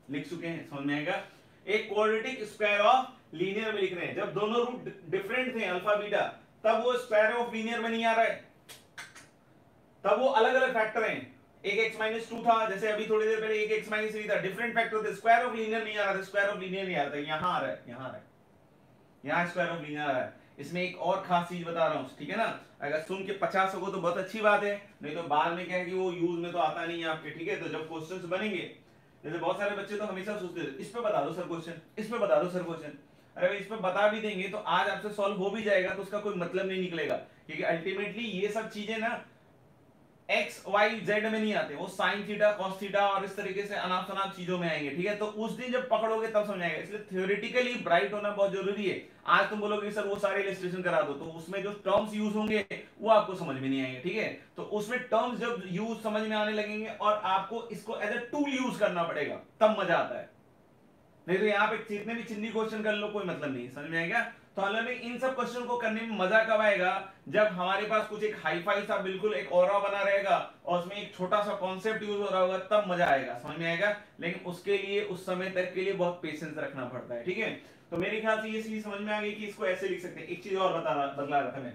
लिख चुके हैं, समझ में आएगा, एक क्वाड्रेटिक स्क्वायर ऑफ लीनियर में लिख रहे हैं। जब दोनों रूट डिफरेंट थे अल्फा बीटा, तब वो स्क्वायर ऑफ लीनियर में नहीं आ रहा है, तब वो अलग अलग फैक्टर हैं, एक x माइनस 2 था, जैसे अभी थोड़ी देर पहले एक x माइनस 3 था, डिफरेंट फैक्टर थे, स्क्वायर ऑफ लीनियर नहीं आ रहा था, स्क्वायर ऑफ लीनियर नहीं आ रहा था, यहां आ रहा है, यहां आ रहा है, यहां स्क्वायर ऑफ लीनियर आ रहा है। इसमें एक और खास चीज बता रहा हूं, ठीक है ना, अगर सुन के 50 सको तो बहुत अच्छी बात है, नहीं तो बाद में क्या है कि वो यूज में तो आता नहीं है आपके, ठीक है। तो जब क्वेश्चंस बनेंगे, जैसे बहुत सारे बच्चे तो हमेशा सोचते हैं इस पे बता दो सर क्वेश्चन, इस पे बता दो सर क्वेश्चन, अरे इस पे बता भी देंगे तो आज आपसे सॉल्व हो भी जाएगा, तो उसका कोई मतलब नहीं निकलेगा, क्योंकि अल्टीमेटली ये सब चीजें ना एक्स वाई जेड में नहीं आते, वो साइन थीटा कॉस थीटा और इस तरीके से अनाप शनाप चीजों में आएंगे, ठीक है। तो उस दिन जब पकड़ोगे तब समझ आएगा, इसलिए थ्योरेटिकली ब्राइट होना बहुत जरूरी है। आज तुम बोलोगे सर वो सारे इलस्ट्रेशन करा दो, तो उसमें जो टर्म्स यूज होंगे वो आपको समझ में नहीं आएंगे, ठीक है। तो उसमें टर्म्स जब यूज समझ में आने लगेंगे और आपको इसको एज ए टूल यूज करना पड़ेगा, तब मजा आता है, नहीं तो यहाँ पे जितने भी चिन्नी क्वेश्चन कर लो कोई मतलब नहीं, समझ में आएगा। तो हमें इन सब क्वेश्चन को करने में मजा कब आएगा, जब हमारे पास कुछ एक हाईफाई सा बिल्कुल एक ऑरा बना रहेगा और उसमें एक छोटा सा कॉन्सेप्ट यूज हो रहा होगा, तब मजा आएगा, समझ में आएगा। लेकिन उसके लिए उस समय तक के लिए बहुत पेशेंस रखना पड़ता है, ठीक है। तो मेरे ख्याल से ये चीज समझ में आ गई कि इसको ऐसे लिख सकते हैं। एक चीज और बदला रहा था मैं,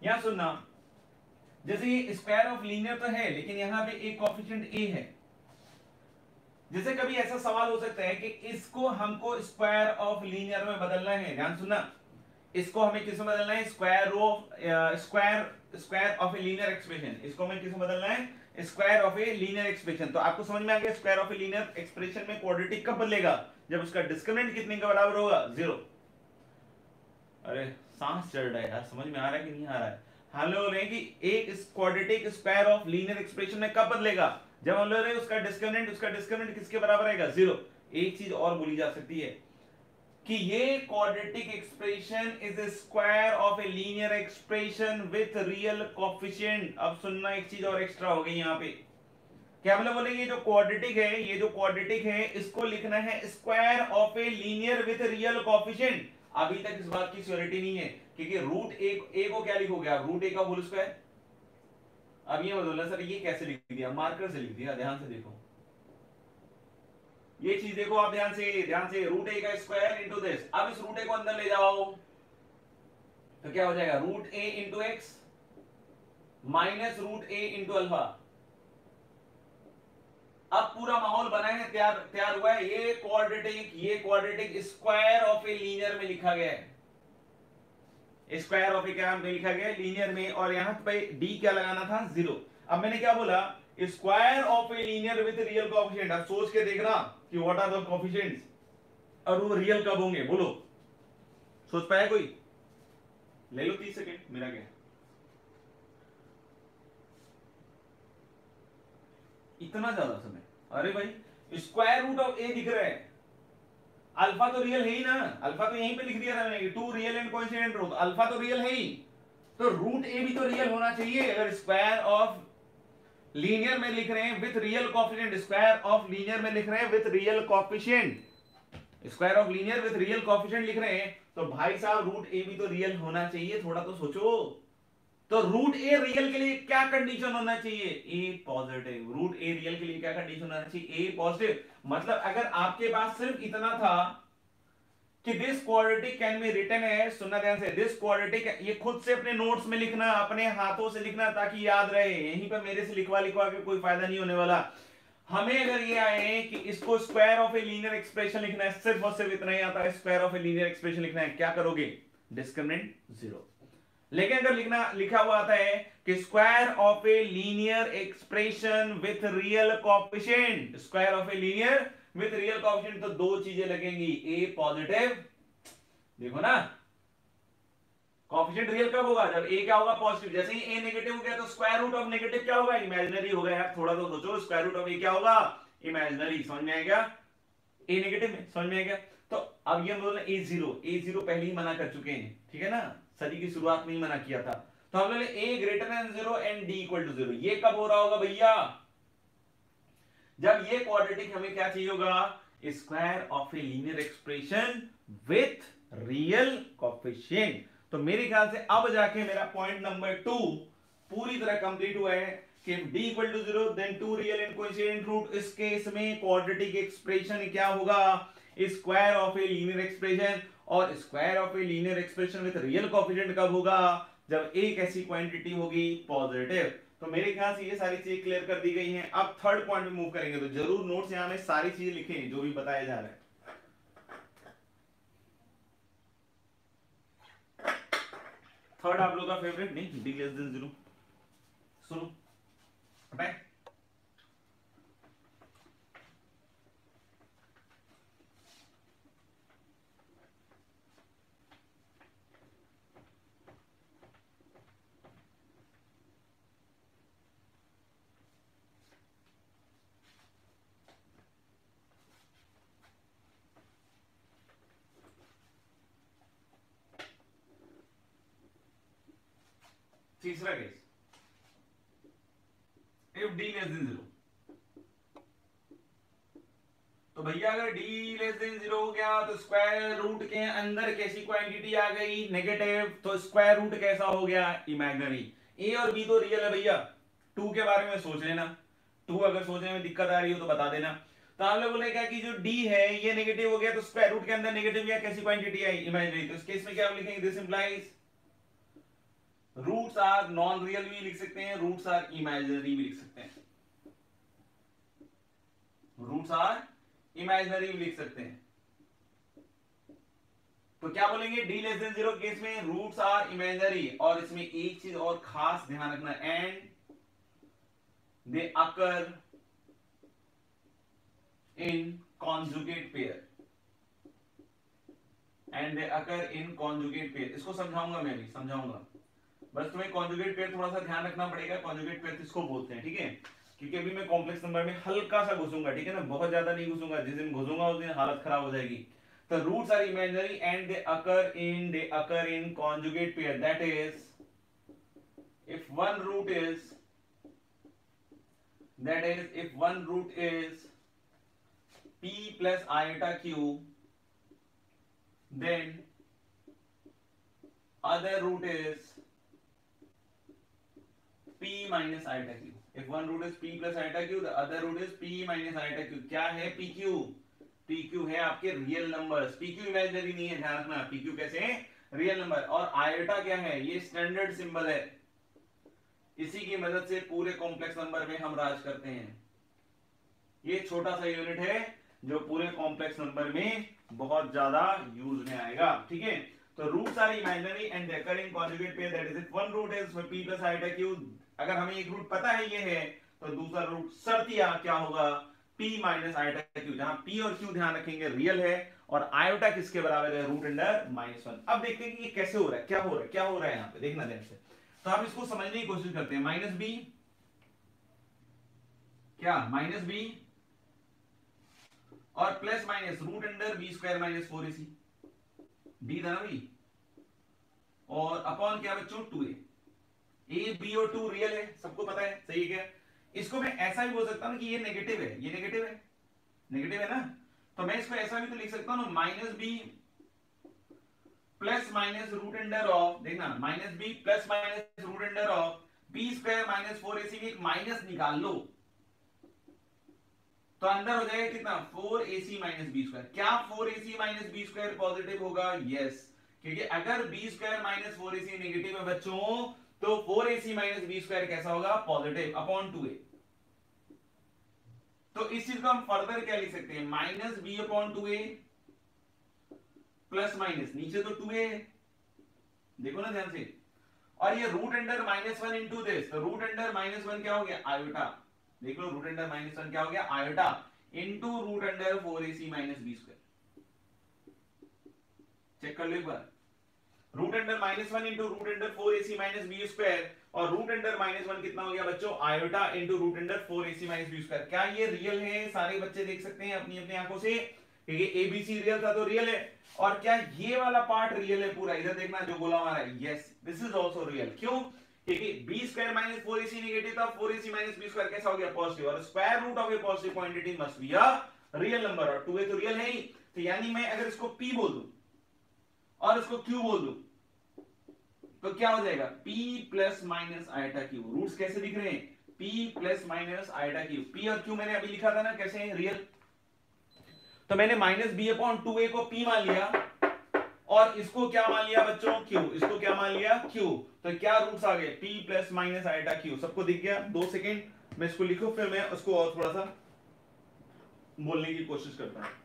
यहाँ सुनना, जैसे ये स्क्वायर ऑफ लीनियर तो है, लेकिन यहाँ पे एक कोएफिशिएंट a है, जैसे कभी ऐसा सवाल हो सकता है कि इसको हमको स्क्वायर ऑफ लीनियर में बदलना है, ध्यान सुनना, इसको हमें किस में बदलना है, square of a linear expression, इसको हमें किस में बदलना है, square of a linear expression. तो आपको समझ में आ गया square of a linear expression में क्वाड्रेटिक कब बदलेगा, जब उसका डिस्क्रिमिनेंट कितने के बराबर होगा, 0। अरे सांस चढ़ रहा है यार, समझ में आ रहा है कि नहीं आ रहा है। हम लोग रहे कि एक quadratic square of linear expression में कब बदलेगा, जब हम लोग रहे उसका डिस्क्रिमिनेंट किसके बराबर आएगा, 0। एक चीज और बोली जा सकती है कि ये quadratic expression is a square of a linear expression with real coefficient. अब सुनना, एक चीज और एक्स्ट्रा हो गई यहाँ पे, क्या हम लोग बोलेंगे जो क्वाड्रेटिक है, ये जो क्वाड्रेटिक है इसको लिखना है square of a linear with real coefficient. अभी तक इस बात की श्योरिटी नहीं है क्योंकि रूट ए को क्या लिखोगे आप, रूट ए का होल स्क्वायर। अब ये बोलना सर ये कैसे लिख दिया, मार्कर से लिख दिया, ध्यान से देखो ये चीज देखो आप ध्यान से रूट ए का स्क्वायर इंटू दिस। अब इस रूट ए को अंदर ले जाओ तो क्या हो जाएगा, रूट ए इंटू एक्स माइनस रूट ए इंटू अल्फा। अब पूरा माहौल बना है, तैयार हुआ है। ये quadratic square of a linear में लिखा गया है, स्क्वायर ऑफ ए क्या में लिखा गया है, लीनियर में। और यहां पे डी क्या लगाना था, 0। अब मैंने क्या बोला, square of a linear with real coefficient. अब सोच के देखना कि व्हाट आर द कोएफिशिएंट्स और वो रियल कब होंगे, बोलो सोच पाया कोई? ले लो 30 सेकेंड, मेरा क्या इतना ज्यादा समय। अरे भाई स्क्वायर रूट ऑफ ए दिख रहा है, अल्फा तो रियल है ही ना, अल्फा तो यहीं पे लिख दिया था मैंने, two real and coincident root, alpha तो रियल है ही, तो रूट ए भी तो रियल होना चाहिए। अगर स्क्वायर ऑफ लीनियर में लिख रहे हैं with real coefficient, square of linear में लिख रहे हैं with real coefficient, square of linear with real coefficient लिख रहे हैं, तो भाई साहब रूट ए भी तो रियल होना चाहिए, थोड़ा तो सोचो। तो रूट ए रियल के लिए क्या कंडीशन होना चाहिए, ए पॉजिटिव। रूट ए रियल के लिए क्या कंडीशन होना चाहिए, ए पॉजिटिव। मतलब अगर आपके पास सिर्फ इतना था कि this quadratic can be written as, सुनना ध्यान से, दिस क्वाड्रेटिक, ये खुद से अपने नोट्स में लिखना, अपने हाथों से लिखना ताकि याद रहे, यहीं पर मेरे से लिखवा लिखवा के कोई फायदा नहीं होने वाला। हमें अगर ये आए कि इसको square of a linear expression लिखना है, सिर्फ और सिर्फ इतना ही आता है, square of a linear expression लिखना है, क्या करोगे, डिस्क्रिमिनेंट 0। लेकिन अगर लिखा हुआ आता है कि square of a linear expression with real coefficient, square of a linear with real coefficient, तो दो चीजें लगेंगी, ए पॉजिटिव, देखो ना कोएफिशिएंट रियल कब होगा, जब ए क्या होगा, पॉजिटिव। जैसे ही ए नेगेटिव हो गया तो स्क्वायर रूट ऑफ नेगेटिव क्या होगा, इमेजिनरी होगा। यार थोड़ा तो सोचो, स्क्वायर रूट ऑफ ए क्या होगा, इमेजिनरी। समझ में आएगा, ए नेगेटिव में, समझ में आएगा। तो अब ये बोल रहे ए जीरो पहले ही मना कर चुके हैं, ठीक है ना, सदी की शुरुआत में ही मना किया था। तो हम लोग a greater than 0 and d equal to 0, ये कब हो रहा होगा भैया, जब ये क्वाड्रेटिक हमें क्या चाहिए होगा, square of a linear expression with real coefficient. तो मेरे ख्याल से अब जाके मेरा पॉइंट नंबर 2 पूरी तरह कंप्लीट हुआ है कि d equal to 0 then two real and coincident root. इस केस में क्वाड्रेटिक एक्सप्रेशन क्या होगा, square of a linear expression, और square of a linear expression with real coefficient कब होगा, जब एक ऐसी क्वांटिटी होगी पॉजिटिव। तो मेरे ख्याल से ये सारी चीजें क्लियर कर दी गई हैं। अब थर्ड पॉइंट में मूव करेंगे, तो जरूर नोट्स यहां में सारी चीजें लिखें जो भी बताया जा रहा है। थर्ड आप लोग का फेवरेट, नहीं डी लेस देन 0, सुनो बैक, तीसरा case, if D less than 0, तो भैया अगर d लेस देन 0 हो गया तो स्क्वायर रूट के अंदर कैसी क्वांटिटी आ गई, नेगेटिव, तो स्क्वायर रूट कैसा हो गया, इमेजिनरी। a और b तो रियल है भैया, 2 के बारे में सोच लेना, 2 अगर सोचने में दिक्कत आ रही हो तो बता देना। तो हम लोग बोले क्या कि जो d है ये नेगेटिव हो गया, तो स्क्वायर रूट के अंदर नेगेटिव या कैसी क्वांटिटी आई, इमेजिनरी। तो इस केस में क्या लिखेंगे, this implies roots are non real भी लिख सकते हैं, रूट्स आर इमेजिनरी भी लिख सकते हैं, रूट्स आर इमेजिनरी भी लिख सकते हैं। तो क्या बोलेंगे, d लेस देन 0 केस में रूट्स आर इमेजिनरी, और इसमें एक चीज और खास ध्यान रखना, and they occur in conjugate pair, and they occur in conjugate pair. इसको समझाऊंगा, मैं भी समझाऊंगा, बस तुम्हें कॉन्जुगेट पेयर थोड़ा सा ध्यान रखना पड़ेगा। कॉन्जुगेट पेयर किसको बोलते हैं, ठीक है, क्योंकि अभी मैं कॉम्प्लेक्स नंबर में हल्का सा घुसूंगा, ठीक है ना, बहुत ज्यादा नहीं घुसूंगा, जिस दिन घुसूंगा उस दिन हालत खराब हो जाएगी। तो roots are imaginary and they occur in conjugate pair, that is if one root is that is if one root is p plus iota q, then other root is p minus iota q. If one root is p plus iota q, the other root is p minus iota q. क्या है pq? pq है आपके real numbers, pq imaginary नहीं है, ध्यान रखना। pq कैसे है? Real number. और आयोटा क्या है? ये स्टैंडर्ड सिंबल है, इसी की मदद से पूरे कॉम्प्लेक्स नंबर में हम राज करते हैं। ये छोटा सा यूनिट है जो पूरे कॉम्प्लेक्स नंबर में बहुत ज्यादा यूज में आएगा, ठीक है। तो roots are imaginary and they occur in conjugate pair, that is if one root is p plus iota q, अगर हमें एक रूट पता है ये है, तो दूसरा रूट शर्तिया क्या होगा? p minus iota q, जहां p और q ध्यान रखेंगे रियल है और आयोटा किसके बराबर है? Root under -1। अब देखते हैं कि ये कैसे हो रहा है, क्या हो रहा है, क्या हो रहा है यहाँ पे, देखना ध्यान से। तो आप इसको समझने की कोशिश करते हैं। माइनस बी क्या? माइनस बी और plus minus root under b square minus 4ac, b था ना भाई, और अपॉन क्या बच्चों? 2a। ए बी और 2 रियल है, सबको पता है, सही है क्या? इसको मैं ऐसा भी बोल सकता हूं कि ये नेगेटिव है, ये नेगेटिव है, नेगेटिव है ना, तो मैं इसको ऐसा भी तो लिख सकता हूं ना, minus b plus minus root under of, देखना, minus b plus minus root under of b square minus 4ac में एक माइनस निकाल लो, तो अंदर हो जाएगा कितना? 4ac minus b square. क्या 4ac minus b square positive होगा? यस, क्योंकि अगर B square minus 4ac negative है बच्चों, तो 4ac माइनस बी स्क्वायर कैसा होगा? Positive upon 2a। तो इस चीज को हम फर्दर क्या लिख सकते हैं? Minus b upon 2a plus minus, नीचे तो 2a है, देखो ना ध्यान से, और ये रूट अंडर -1 इंटू दिस, तो रूट अंडर -1 क्या हो गया? आयोटा, देख लो, रूट अंडर -1 क्या हो गया? Iota into root under 4ac minus b square. Check कर लो एक बार, root under -1 into root under 4ac minus b square, और रूट अंडर -1 कितना हो गया बच्चों? Iota into root under 4ac minus b square. क्या ये रियल है? सारे बच्चे देख सकते हैं अपनी अपनी आंखों से, क्योंकि एबीसी रियल था तो रियल है। और क्या ये वाला पार्ट रियल है पूरा? इधर देखना जो गोला हमारा है, yes this is also real. क्यों? क्योंकि B square minus 4ac negative था, 4ac माइनस बी स्क्वायर कैसा हो गया? पॉजिटिव, और square root of a positive quantity must be a real number, और 2a तो रियल है ही। तो यानी मैं अगर इसको p बोल दूं और इसको q बोल दूं, तो क्या हो जाएगा? p plus minus iota q। Roots कैसे दिख रहे हैं? p plus minus iota q। p और q मैंने अभी लिखा था ना, कैसे है? रियल। तो मैंने माइनस बी अपॉन 2a को p मान लिया, और इसको क्या मान लिया बच्चों? q। इसको क्या मान लिया? q। तो क्या रूट्स आ गए? p plus minus iota q। सबको दिख गया? 2 सेकेंड मैं इसको लिखूं, फिर मैं उसको और थोड़ा सा बोलने की कोशिश करता हूं।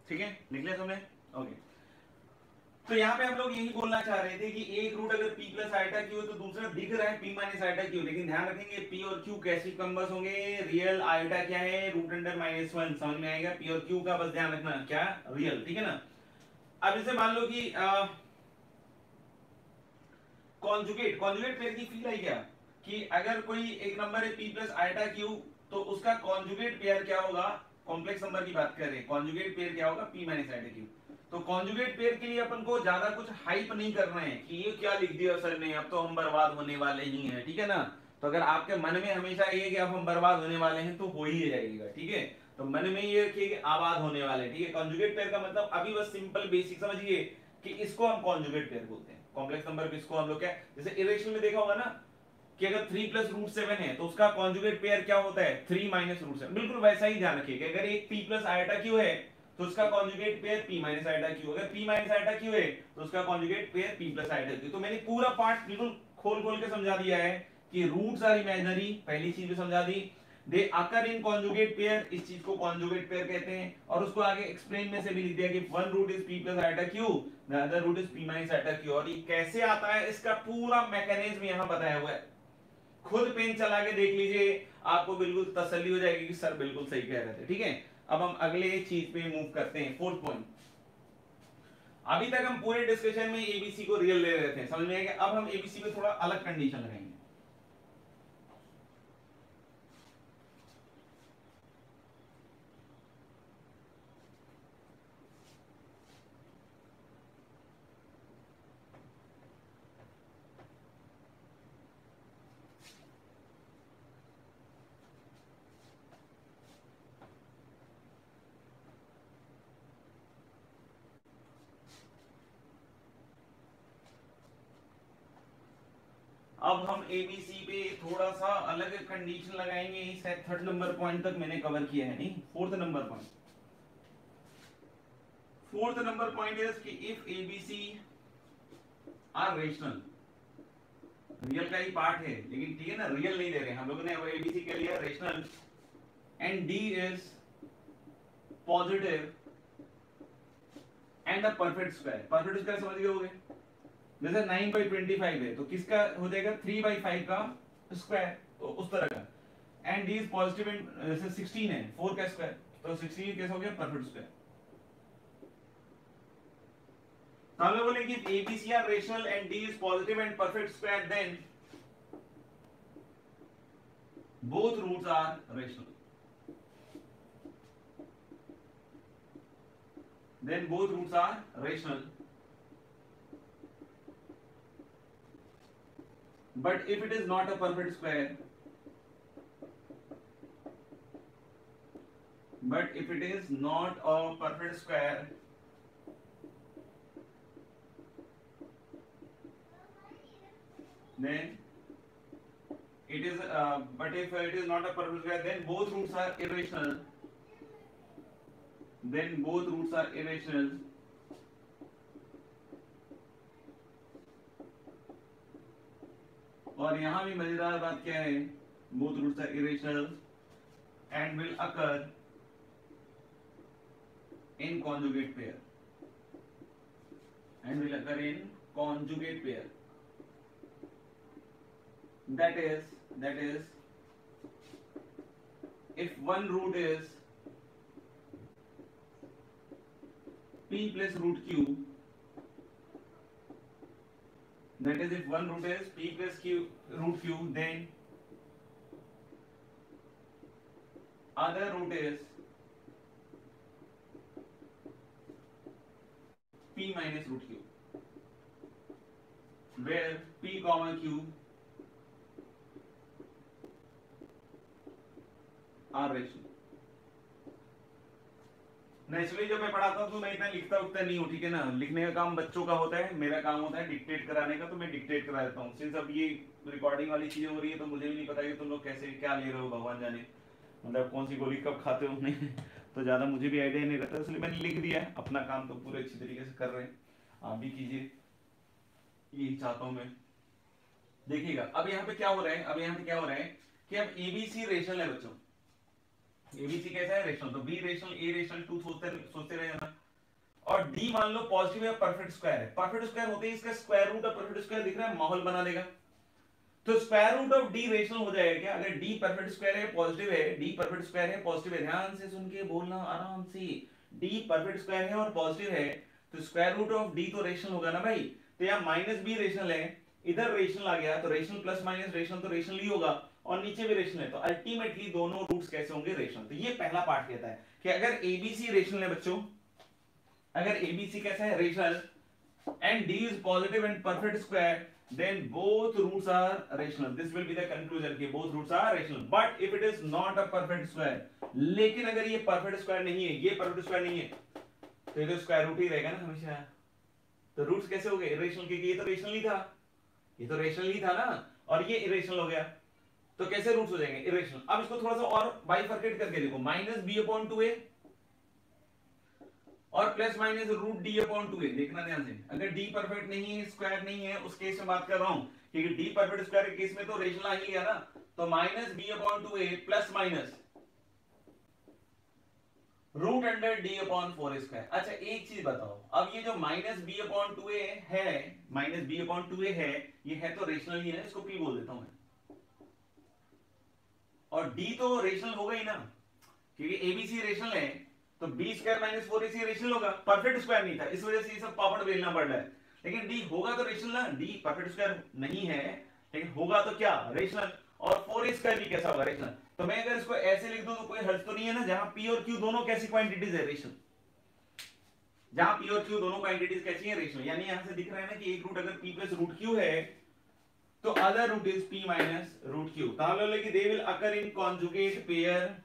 ठीक है, लिख लिया तुमने? ओके। तो यहाँ पे हम लोग यही बोलना चाह रहे थे कि एक रूट अगर p प्लस आयोटा q है, तो दूसरा दिख रहा है p माइनस आयोटा q, लेकिन ध्यान रखेंगे p और q कैसे नंबर्स होंगे? रियल। आयोटा क्या है? रूट अंडर -1, समझ में आएगा? p और q का बस ध्यान रखना, क्या? रियल, ठीक है ना। अब जैसे मान लो कि कॉन्जुगेट पेयर की फील है क्या, कि अगर कोई एक नंबर है p प्लस आयोटा q, तो उसका कॉन्जुगेट पेयर क्या होगा? कॉम्प्लेक्स नंबर की बात कर रहे हैं, कॉन्जुगेट पेयर क्या होगा? p minus iota q। तो कॉन्जुगेट पेयर के लिए अपन को ज्यादा कुछ हाइप नहीं करना है कि ये क्या लिख दिया सर ने, अब तो हम बर्बाद होने वाले ही हैं, ठीक है ना। तो अगर आपके मन में हमेशा ये कि अब हम बर्बाद होने वाले हैं, तो हो ही जाएगा, ठीक है। तो मन में ये रखिए कि आबाद होने वाले, ठीक है। कॉन्जुगेट पेयर का मतलब अभी बस सिंपल बेसिक समझिए कि इसको हम कॉन्जुगेट पेयर बोलते हैं। कॉम्प्लेक्स नंबर को इसको हम लोग क्या, जैसे इरेशनल में देखा होगा ना कि अगर 3 प्लस रूट 7 है, तो उसका कॉन्जुगेट पेयर क्या होता है? 3 माइनस रूट 7। बिल्कुल वैसा ही ध्यान रखिए, अगर एक p प्लस आयोटा q है, तो उसका conjugate pair p minus iota q। अगर p माइनस आयोटा q है, तो उसका conjugate pair p plus iota q। तो मैंने पूरा पार्ट बिल्कुल खोल खोल के समझा दिया है कि रूट्स आर इमेजिनरी, पहली चीज भी समझा दी। दे अकर इन कॉन्जुगेट पेयर, इस चीज को कॉन्जुगेट पेयर कहते हैं। और उसको आगे एक्सप्लेन में से भी लिख दिया कि one root is p plus iota q, the other root is p minus iota q। और ये कैसे आता है, इसका पूरा मैकेनिज्म यहां बताया हुआ है। खुद पेन चला के देख लीजिए, आपको बिल्कुल तसल्ली हो जाएगी कि सर बिल्कुल सही कह रहे थे। ठीक है, अब हम अगले चीज पे मूव करते हैं, फोर्थ पॉइंट। अभी तक हम पूरे डिस्कशन में एबीसी को रियल ले रहे थे, समझ में आया? अब हम एबीसी पे थोड़ा अलग कंडीशन लगाएंगे। अब हम एबीसी पे थोड़ा सा अलग कंडीशन लगाएंगे। शायद थर्ड नंबर पॉइंट तक मैंने कवर किया है, नहीं, fourth number point. Fourth number point is कि if ABC are rational, real का ही पार्ट है लेकिन ठीक है ना, रियल नहीं ले रहे हम लोगों ने, अब एबीसी के लिए rational and D is positive and a perfect square. Perfect square समझ गए होगे, जैसे 9/25 है तो किसका हो जाएगा, 3/5 का स्क्वायर, तो उस तरह का। And D is positive and जैसे 16 है 4 का स्क्वायर, तो 16 कैसा हो गया, परफेक्ट स्क्वायर। तो हम लोग बोले कि ABC are rational and D is positive and perfect square, then both roots are rational, then both roots are rational, but if it is not a perfect square, but if it is not a perfect square, then it is but if it is not a perfect square, then both roots are irrational, then both roots are irrational, और यहां भी मजेदार बात क्या है, both roots are irrational and will occur in conjugate pair, and will occur in conjugate pair, that is if one root is p plus root q, that is if one root is p plus q root q, then other root is p minus root q, where p comma q are rational। Naturally जब मैं पढ़ाता हूँ तो मैं इतना लिखता उखता नहीं हूँ, ठीक है ना, लिखने का काम बच्चों का होता है, मेरा काम होता है डिक्टेट कराने का, तो मैं डिक्टेट करा देता हूँ। सिंस अब ये रिकॉर्डिंग वाली चीजें हो रही है तो मुझे भी नहीं पता कि तुम लोग कैसे क्या ले रहे हो, भगवान जाने, मतलब कौन सी गोली कब खाते हो नहीं तो ज्यादा मुझे भी आइडिया नहीं रहता, इसलिए मैंने लिख दिया है। अपना काम तो पूरे अच्छी तरीके से कर रहे हैं, आप भी कीजिए, यही चाहता हूँ मैं। देखिएगा अब यहाँ पे क्या हो रहा है, अब यहाँ पे क्या हो रहा है कि अब एबीसी रेशनल है बच्चों, एबीसी कैसा है, रेशनल, तो बी रेशनल ए रेशनल 2 सोचते रहे ना, और डी मान लो पॉजिटिव या परफेक्ट स्क्वायर है। परफेक्ट स्क्वायर होते ही इसका square root of perfect square दिख रहा है, माहौल बना देगा, तो square root of D rational हो जाएगा क्या, अगर डी परफेक्ट स्क्वायर है पॉजिटिव है, डी परफेक्ट स्क्वायर है पॉजिटिव है, ध्यान से सुन के बोलना आराम से, डी परफेक्ट स्क्वायर है और पॉजिटिव है, तो स्क्वायर रूट ऑफ डी तो रेशनल होगा ना भाई, तो यहाँ माइनस बी रेशनल है, इधर रेशनल आ गया, तो रेशनल प्लस माइनस रेशनल तो रेशनल ही होगा, और नीचे भी रेशनल है, तो अल्टीमेटली दोनों रूट्स कैसे होंगे, रेशनल। तो ये पहला पार्ट कहता है कि अगर एबीसी रेशनल है बच्चों, अगर एबीसी कैसा है, rational, and d is positive and perfect square, then both roots are rational. This will be the conclusion कि both roots are rational. But if it is not a perfect square, लेकिन अगर ये perfect square नहीं है, ये perfect square नहीं है, तो ये तो square root ही रहेगा ना हमेशा, तो roots कैसे हो गए, irrational, क्योंकि ये तो rational ही था, ये तो rational ही था ना, और ये irrational हो गया, तो कैसे रूट्स हो जाएंगे, इरेशनल। अब इसको थोड़ा सा और बाइफरकेट करके देखो, माइनस बी अपॉन 2a और plus minus root D upon 2a, देखना ध्यान से, अगर डी परफेक्ट नहीं है, स्क्वायर नहीं है, उस केस में बात कर रहा हूं, क्योंकि डी परफेक्ट स्क्वायर के केस में तो रेशनल आ ही गया ना, तो minus b upon 2a plus minus root under D upon 4 square. अच्छा एक चीज बताओ, अब ये जो माइनस बी अपॉन 2a है, माइनस बी अपॉन 2a है, ये है तो रेशनल ही है, इसको p बोल देता हूं मैं, और डी तो रेशनल होगा ही ना, क्योंकि एबीसी रेशनल है, तो b square minus 4ac rational होगा। परफेक्ट स्क्वायर नहीं था, इस वजह से ये सब पापड़ बेलना पड़ रहा है। लेकिन डी होगा तो रेशनल ना, डी परफेक्ट स्क्वायर नहीं है, लेकिन होगा तो क्या, रेशनल। और 4a स्क्वायर भी कैसा होगा, रेशनल। तो मैं अगर इसको ऐसे लिख दूं तो कोई हर्ज तो नहीं है ना, जहां पी और क्यू दोनों कैसी क्वांटिटीज है, रेशनल। जहां पी और क्यू दोनों क्वांटिटीज कैसी है, रेशनल। यानी यहां से दिख रहा है ना कि एक रूट अगर पी प्लस रूट क्यू है, तो other root is p minus root q. तो हम लोग कि they will occur in conjugate pair,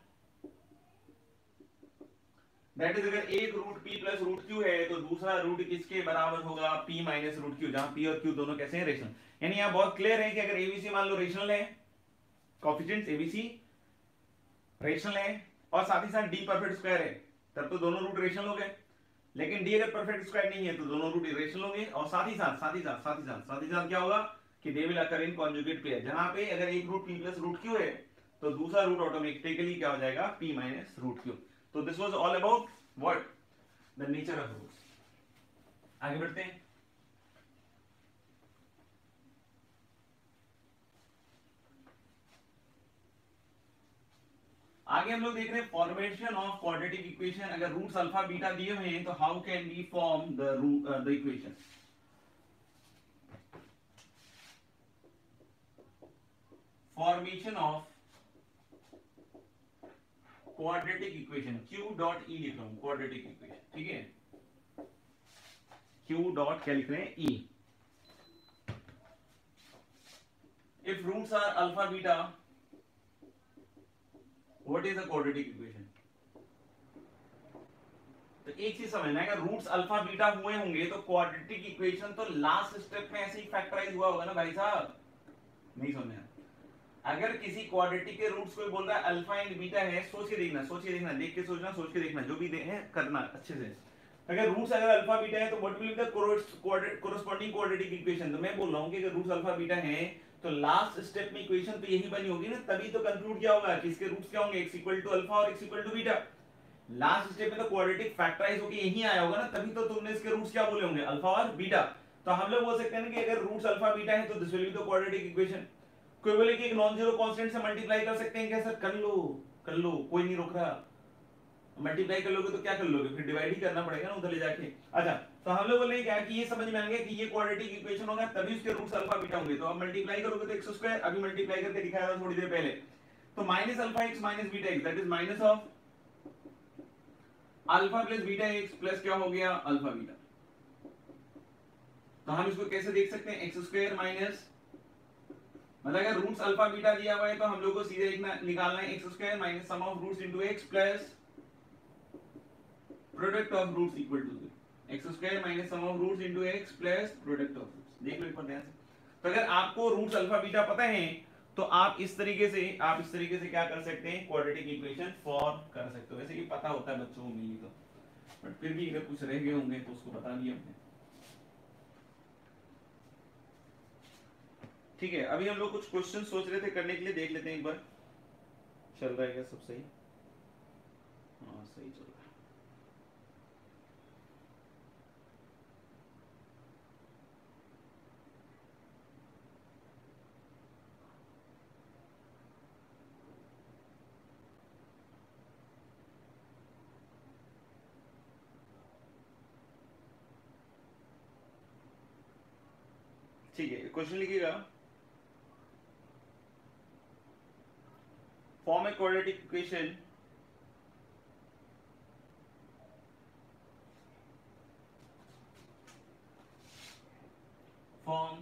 that is अगर एक root p plus root q है तो दूसरा रूट किसके बराबर होगा, p माइनस रूट q, जहां p और q दोनों कैसे हैं, रेशनल। यानी यहां बहुत क्लियर है कि अगर abc मान लो रेशनल है, कोएफिशिएंट्स abc रेशनल है, और साथ ही साथ d परफेक्ट स्क्वायर है, तब तो दोनों रूट रेशनल हो गए। लेकिन d अगर परफेक्ट स्क्वायर नहीं है तो दोनों रूट इरेशनल होंगे। और साथ ही साथ क्या होगा कि they will occur in conjugate pair, जहां पे अगर एक root p plus root q है तो दूसरा रूट ऑटोमेटिकली क्या हो जाएगा, p माइनस रूट q। तो this was all about what, the nature of roots. आगे बढ़ते हैं। आगे हम लोग देख रहे हैं फॉर्मेशन ऑफ क्वाड्रेटिक इक्वेशन। अगर रूट्स अल्फा बीटा दिए हुए हैं तो how can we form the equation. Formation of quadratic equation, Q dot E लिख रहा हूं, क्वाड्रेटिक इक्वेशन, ठीक है। Q डॉट क्या लिख रहे हैं, E। If roots are alpha beta, what is the quadratic equation. तो एक चीज समझना है, अगर रूट्स अल्फा बीटा हुए होंगे तो क्वाड्रेटिक इक्वेशन तो लास्ट स्टेप में ऐसे ही फैक्टराइज हुआ होगा ना भाई साहब, नहीं समझना। अगर किसी क्वाड्रेटिक के रूट्स कोई बोल रहा है अल्फा एंड बीटा है, सोच के देखना, सोच के देखना, देख के सोचना, सोच के देखना, जो भी है करना अच्छे से। अगर रूट्स अगर अल्फा बीटा है तो what will be the corresponding quadratic equation. तो मैं बोल रहा हूं कि अगर रूट्स अल्फा बीटा है तो लास्ट स्टेप में इक्वेशन तो यही बनी होगी ना, तभी तो कंक्लूड क्या होगा कि इसके रूट्स क्या होंगे, x इक्वल टू अल्फा और x equal to beta. Last step में तो क्वाड्रेटिक फैक्टराइज होके यही आया होगा ना, तभी तो तुमने इसके रूट्स क्या बोले होंगे, अल्फा और बीटा। तो हम लोग बोल सकते हैं ना कि अगर रूट्स अल्फा बीटा है तो this will be the quadratic equation. कोई बोले कि एक नॉन जीरो कांस्टेंट से मल्टीप्लाई कर सकते हैं क्या, सर कर लो, कर लो, कोई नहीं रोक रहा। मल्टीप्लाई कर लोगे तो क्या कर लोगे, फिर डिवाइड ही करना पड़ेगा ना उधर ले जाके। अच्छा, तो हम लोग बोल रहे हैं क्या कि ये समझ में आ गया कि ये क्वाड्रेटिक इक्वेशन होगा तभी उसके रूट्स अल्फा बीटा होंगे। तो अब मल्टीप्लाई करोगे तो x स्क्वायर, अभी मल्टीप्लाई करके दिखाया था थोड़ी देर पहले। तो minus alpha x minus beta x, that is minus of alpha plus beta x plus क्या हो गया, अल्फा बीटा। तो हम इसको कैसे देख सकते हैं, x स्क्वायर माइनस, मतलब अगर रूट्स अल्फा बीटा दिया हुआ है तो हम लोग को सीधे निकालना है x square minus sum of roots into x plus product of roots equal to 0। x square minus sum of roots into x plus product of roots. देख लो एक बार ध्यान से। तो अगर आपको रूट्स अल्फा बीटा पता है तो आप इस तरीके से क्या कर सकते हैं, क्वाड्रेटिक इक्वेशन फॉर्म कर सकते हो। वैसे कि पता होता है बच्चों को मिली तो, बट फिर भी अगर कुछ रह गए होंगे तो उसको बता दिया हमने। ठीक है, अभी हम लोग कुछ क्वेश्चन सोच रहे थे करने के लिए, देख लेते हैं एक बार। चल रहा है क्या सब सही? हाँ सही चल रहा है। ठीक है, क्वेश्चन लिखिएगा। Form a quadratic equation form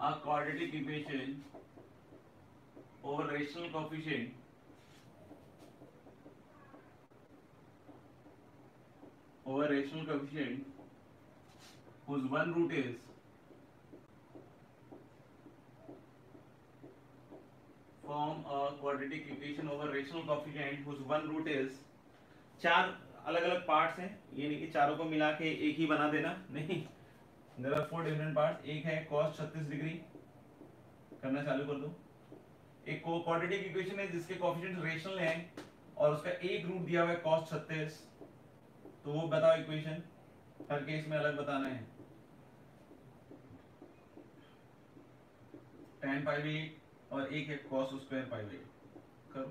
a quadratic equation over rational coefficient whose one root is form a quadratic equation over rational coefficient whose one root is, चार अलग अलग पार्ट्स हैं, ये नहीं कि चारों को मिला के एक ही बना देना, नहीं। There are 4 different parts. एक है cos 36 डिग्री, करना चालू कर दो। एक क्वाड्रेटिक इक्वेशन है जिसके कोएफिशिएंट्स रेशनल हैं और उसका एक रूट दिया हुआ है cos 36, तो वो बताओ इक्वेशन, हर केस में अलग बताना है। tan पाई भी और एक है cos स्क्वायर पाई बाई 8 करो।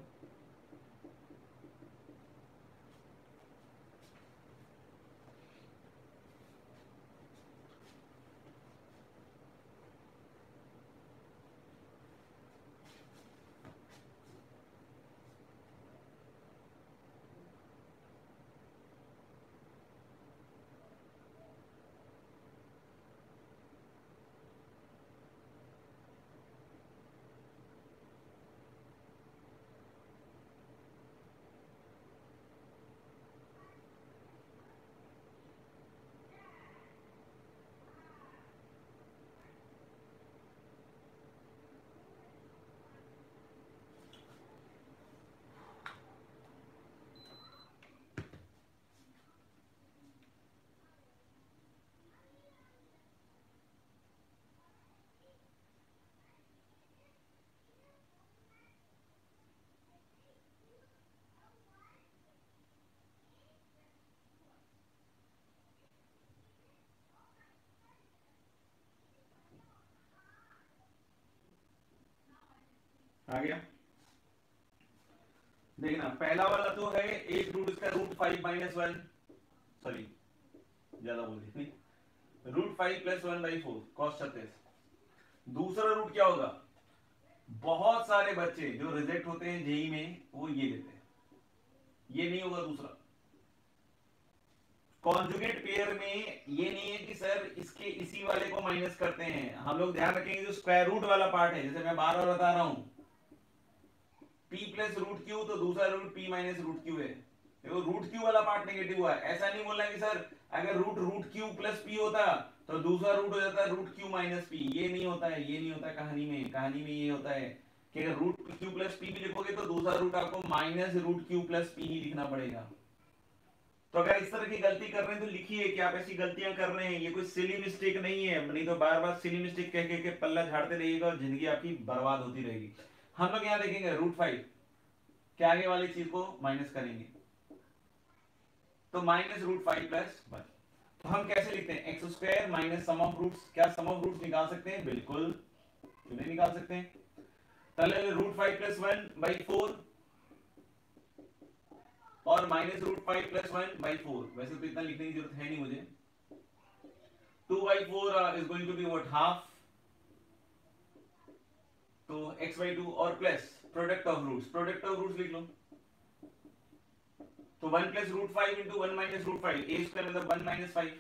आ गया। देखना पहला वाला तो है एक रूट इसका √5 - 1, सॉरी ज्यादा बोल दिया, √5 + 1/4 cos 36। दूसरा रूट क्या होगा, बहुत सारे बच्चे जो रिजेक्ट होते हैं जेई में वो ये देते हैं, ये नहीं होगा। दूसरा कॉन्जुगेट पेयर में ये नहीं है कि सर इसके इसी वाले को माइनस करते हैं, हम लोग ध्यान रखेंगे जो स्क्वायर रूट वाला पार्ट है, जैसे मैं बार बार बता रहा हूं p + √q तो दूसरा रूट p - √q है। देखो √q वाला पार्ट नेगेटिव हुआ है, ऐसा नहीं बोलना कि सर अगर √q + p होता तो दूसरा रूट हो जाता √q - p, ये नहीं होता है, ये नहीं होता कहानी में ये होता है कि अगर √q + p भी लिखोगे तो दूसरा रूट आपको -√q + p ही लिखना पड़ेगा। तो अगर इस तरह की गलती कर रहे हैं तो लिखिए कि आप ऐसी गलतियां कर रहे हैं, ये कोई सिली मिस्टेक नहीं है, नहीं तो बार बार सिली मिस्टेक कह के पल्ला झाड़ते रहिएगा और जिंदगी आपकी बर्बाद होती रहेगी। हम लोग यहाँ देखेंगे √5 के आगे वाली चीज को माइनस करेंगे तो -√5 + 1। तो हम कैसे लिखते हैं, x² minus sum of roots. क्या सम ऑफ रूट्स निकाल सकते हैं, बिल्कुल क्यों नहीं निकाल सकते हैं। पहले √5 + 1/4 और -√5 + 1/4, वैसे तो इतना लिखने की जरूरत है नहीं मुझे। 2/4 is going to be what, half, तो x/2 और प्लस प्रोडक्ट ऑफ रूट्स लिख लो। तो 1 + √5 × 1 - √5, a² मतलब 1 - 5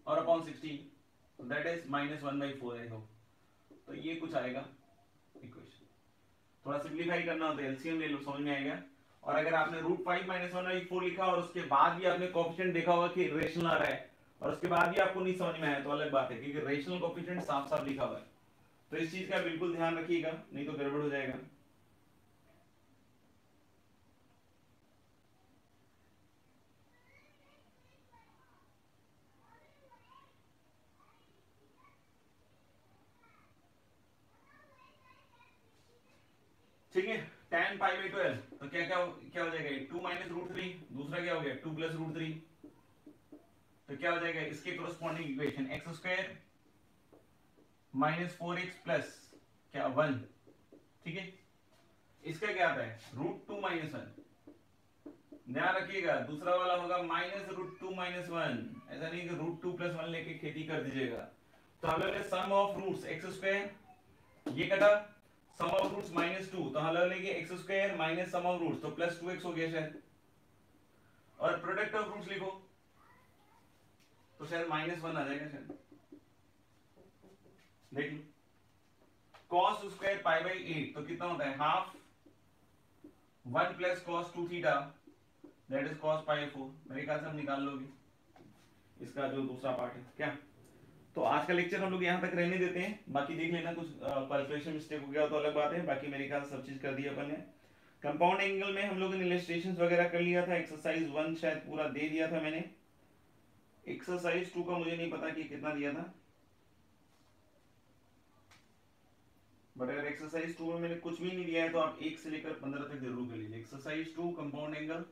और अपॉन 16, so that is -1/4 है। तो ये कुछ आएगा इक्वेशन। थोड़ा सिंपलीफाई करना हो तो एलसीएम ले लो, समझ में आएगा। और अगर आपने √5 - 1/4 लिखा और उसके बाद भी आपने कोएफिशिएंट देखा होगा कि रेशनल आ रहा है और उसके बाद भी आपको नहीं समझ में आया तो अलग बात है, क्योंकि रेशनल कोएफिशिएंट साफ साफ लिखा हुआ है। तो इस चीज का बिल्कुल ध्यान रखिएगा, नहीं तो गड़बड़ हो जाएगा। ठीक है, tan π/12 तो क्या क्या क्या हो जाएगा, 2 - √3, दूसरा क्या हो गया 2 + √3, तो क्या हो जाएगा इसके corresponding equation x² - 4x plus क्या 1। ठीक है, इसका क्या आता है √2 - 1। ध्यान रखिएगा दूसरा वाला होगा -√2 - 1, ऐसा नहीं कि √2 + 1 लेके खेती कर दीजिएगा। तो हम लोग सम ऑफ रूट्स x², ये कटा सम ऑफ रूट्स -2, तो हम लोग लेंगे x² minus sum of roots तो +2x हो गया शायद, और प्रोडक्ट ऑफ रूट्स लिखो तो शायद -1 आ जाएगा शायद, देख लो। cos² π/8 तो कितना होता है half, 1 + cos 2θ that is cos π/4। मेरे ख्याल से हम निकाल लोगे इसका जो दूसरा पार्ट है क्या। तो आज का लेक्चर हम लोग यहाँ तक रहने देते हैं, बाकी देख लेना कुछ कैलकुलेशन मिस्टेक हो गया तो अलग बात है, बाकी मेरे ख्याल से सब चीज कर दी अपन ने। कंपाउंड एंगल में हम लोगों ने इलस्ट्रेशंस वगैरह कर लिया था, एक्सरसाइज 1 शायद पूरा दे दिया था मैंने, एक्सरसाइज 2 का मुझे नहीं पता कि कितना दिया था, बट अगर एक्सरसाइज 2 में मैंने कुछ भी नहीं दिया है तो आप 1 से लेकर 15 तक जरूर कर लीजिए। एक्सरसाइज 2 कंपाउंड एंगल,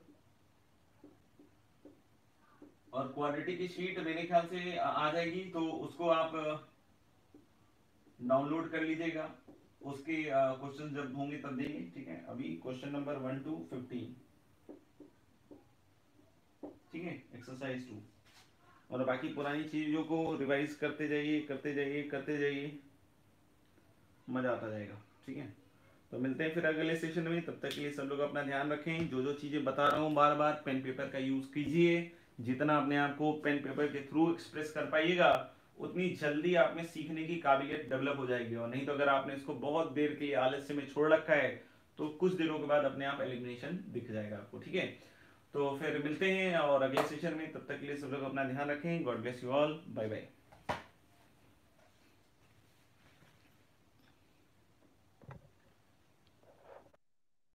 और क्वाड्रेटिक की शीट मेरे ख्याल से आ जाएगी तो उसको आप डाउनलोड कर लीजिएगा। उसके क्वेश्चन जब होंगे तब देंगे, ठीक है। अभी क्वेश्चन नंबर 1 to 15, ठीक है, एक्सरसाइज 2। और बाकी पुरानी चीजों को रिवाइज करते जाइए करते जाइए करते जाइए, मजा आता जाएगा, ठीक है। तो मिलते हैं फिर अगले सेशन में, तब तक के लिए सब लोग अपना ध्यान रखें। जो जो चीजें बता रहा हूँ बार बार, पेन पेपर का यूज कीजिए। जितना अपने आप को पेन पेपर के थ्रू एक्सप्रेस कर पाइएगा, उतनी जल्दी आप में सीखने की काबिलियत डेवलप हो जाएगी। और नहीं तो अगर आपने इसको बहुत देर के लिए आलस्य में छोड़ रखा है, तो कुछ दिनों के बाद अपने आप एलिमिनेशन दिख जाएगा आपको, ठीक है। तो फिर मिलते हैं और अगले सेशन में, तब तक के लिए सब लोग अपना ध्यान रखें। God bless you all, bye bye.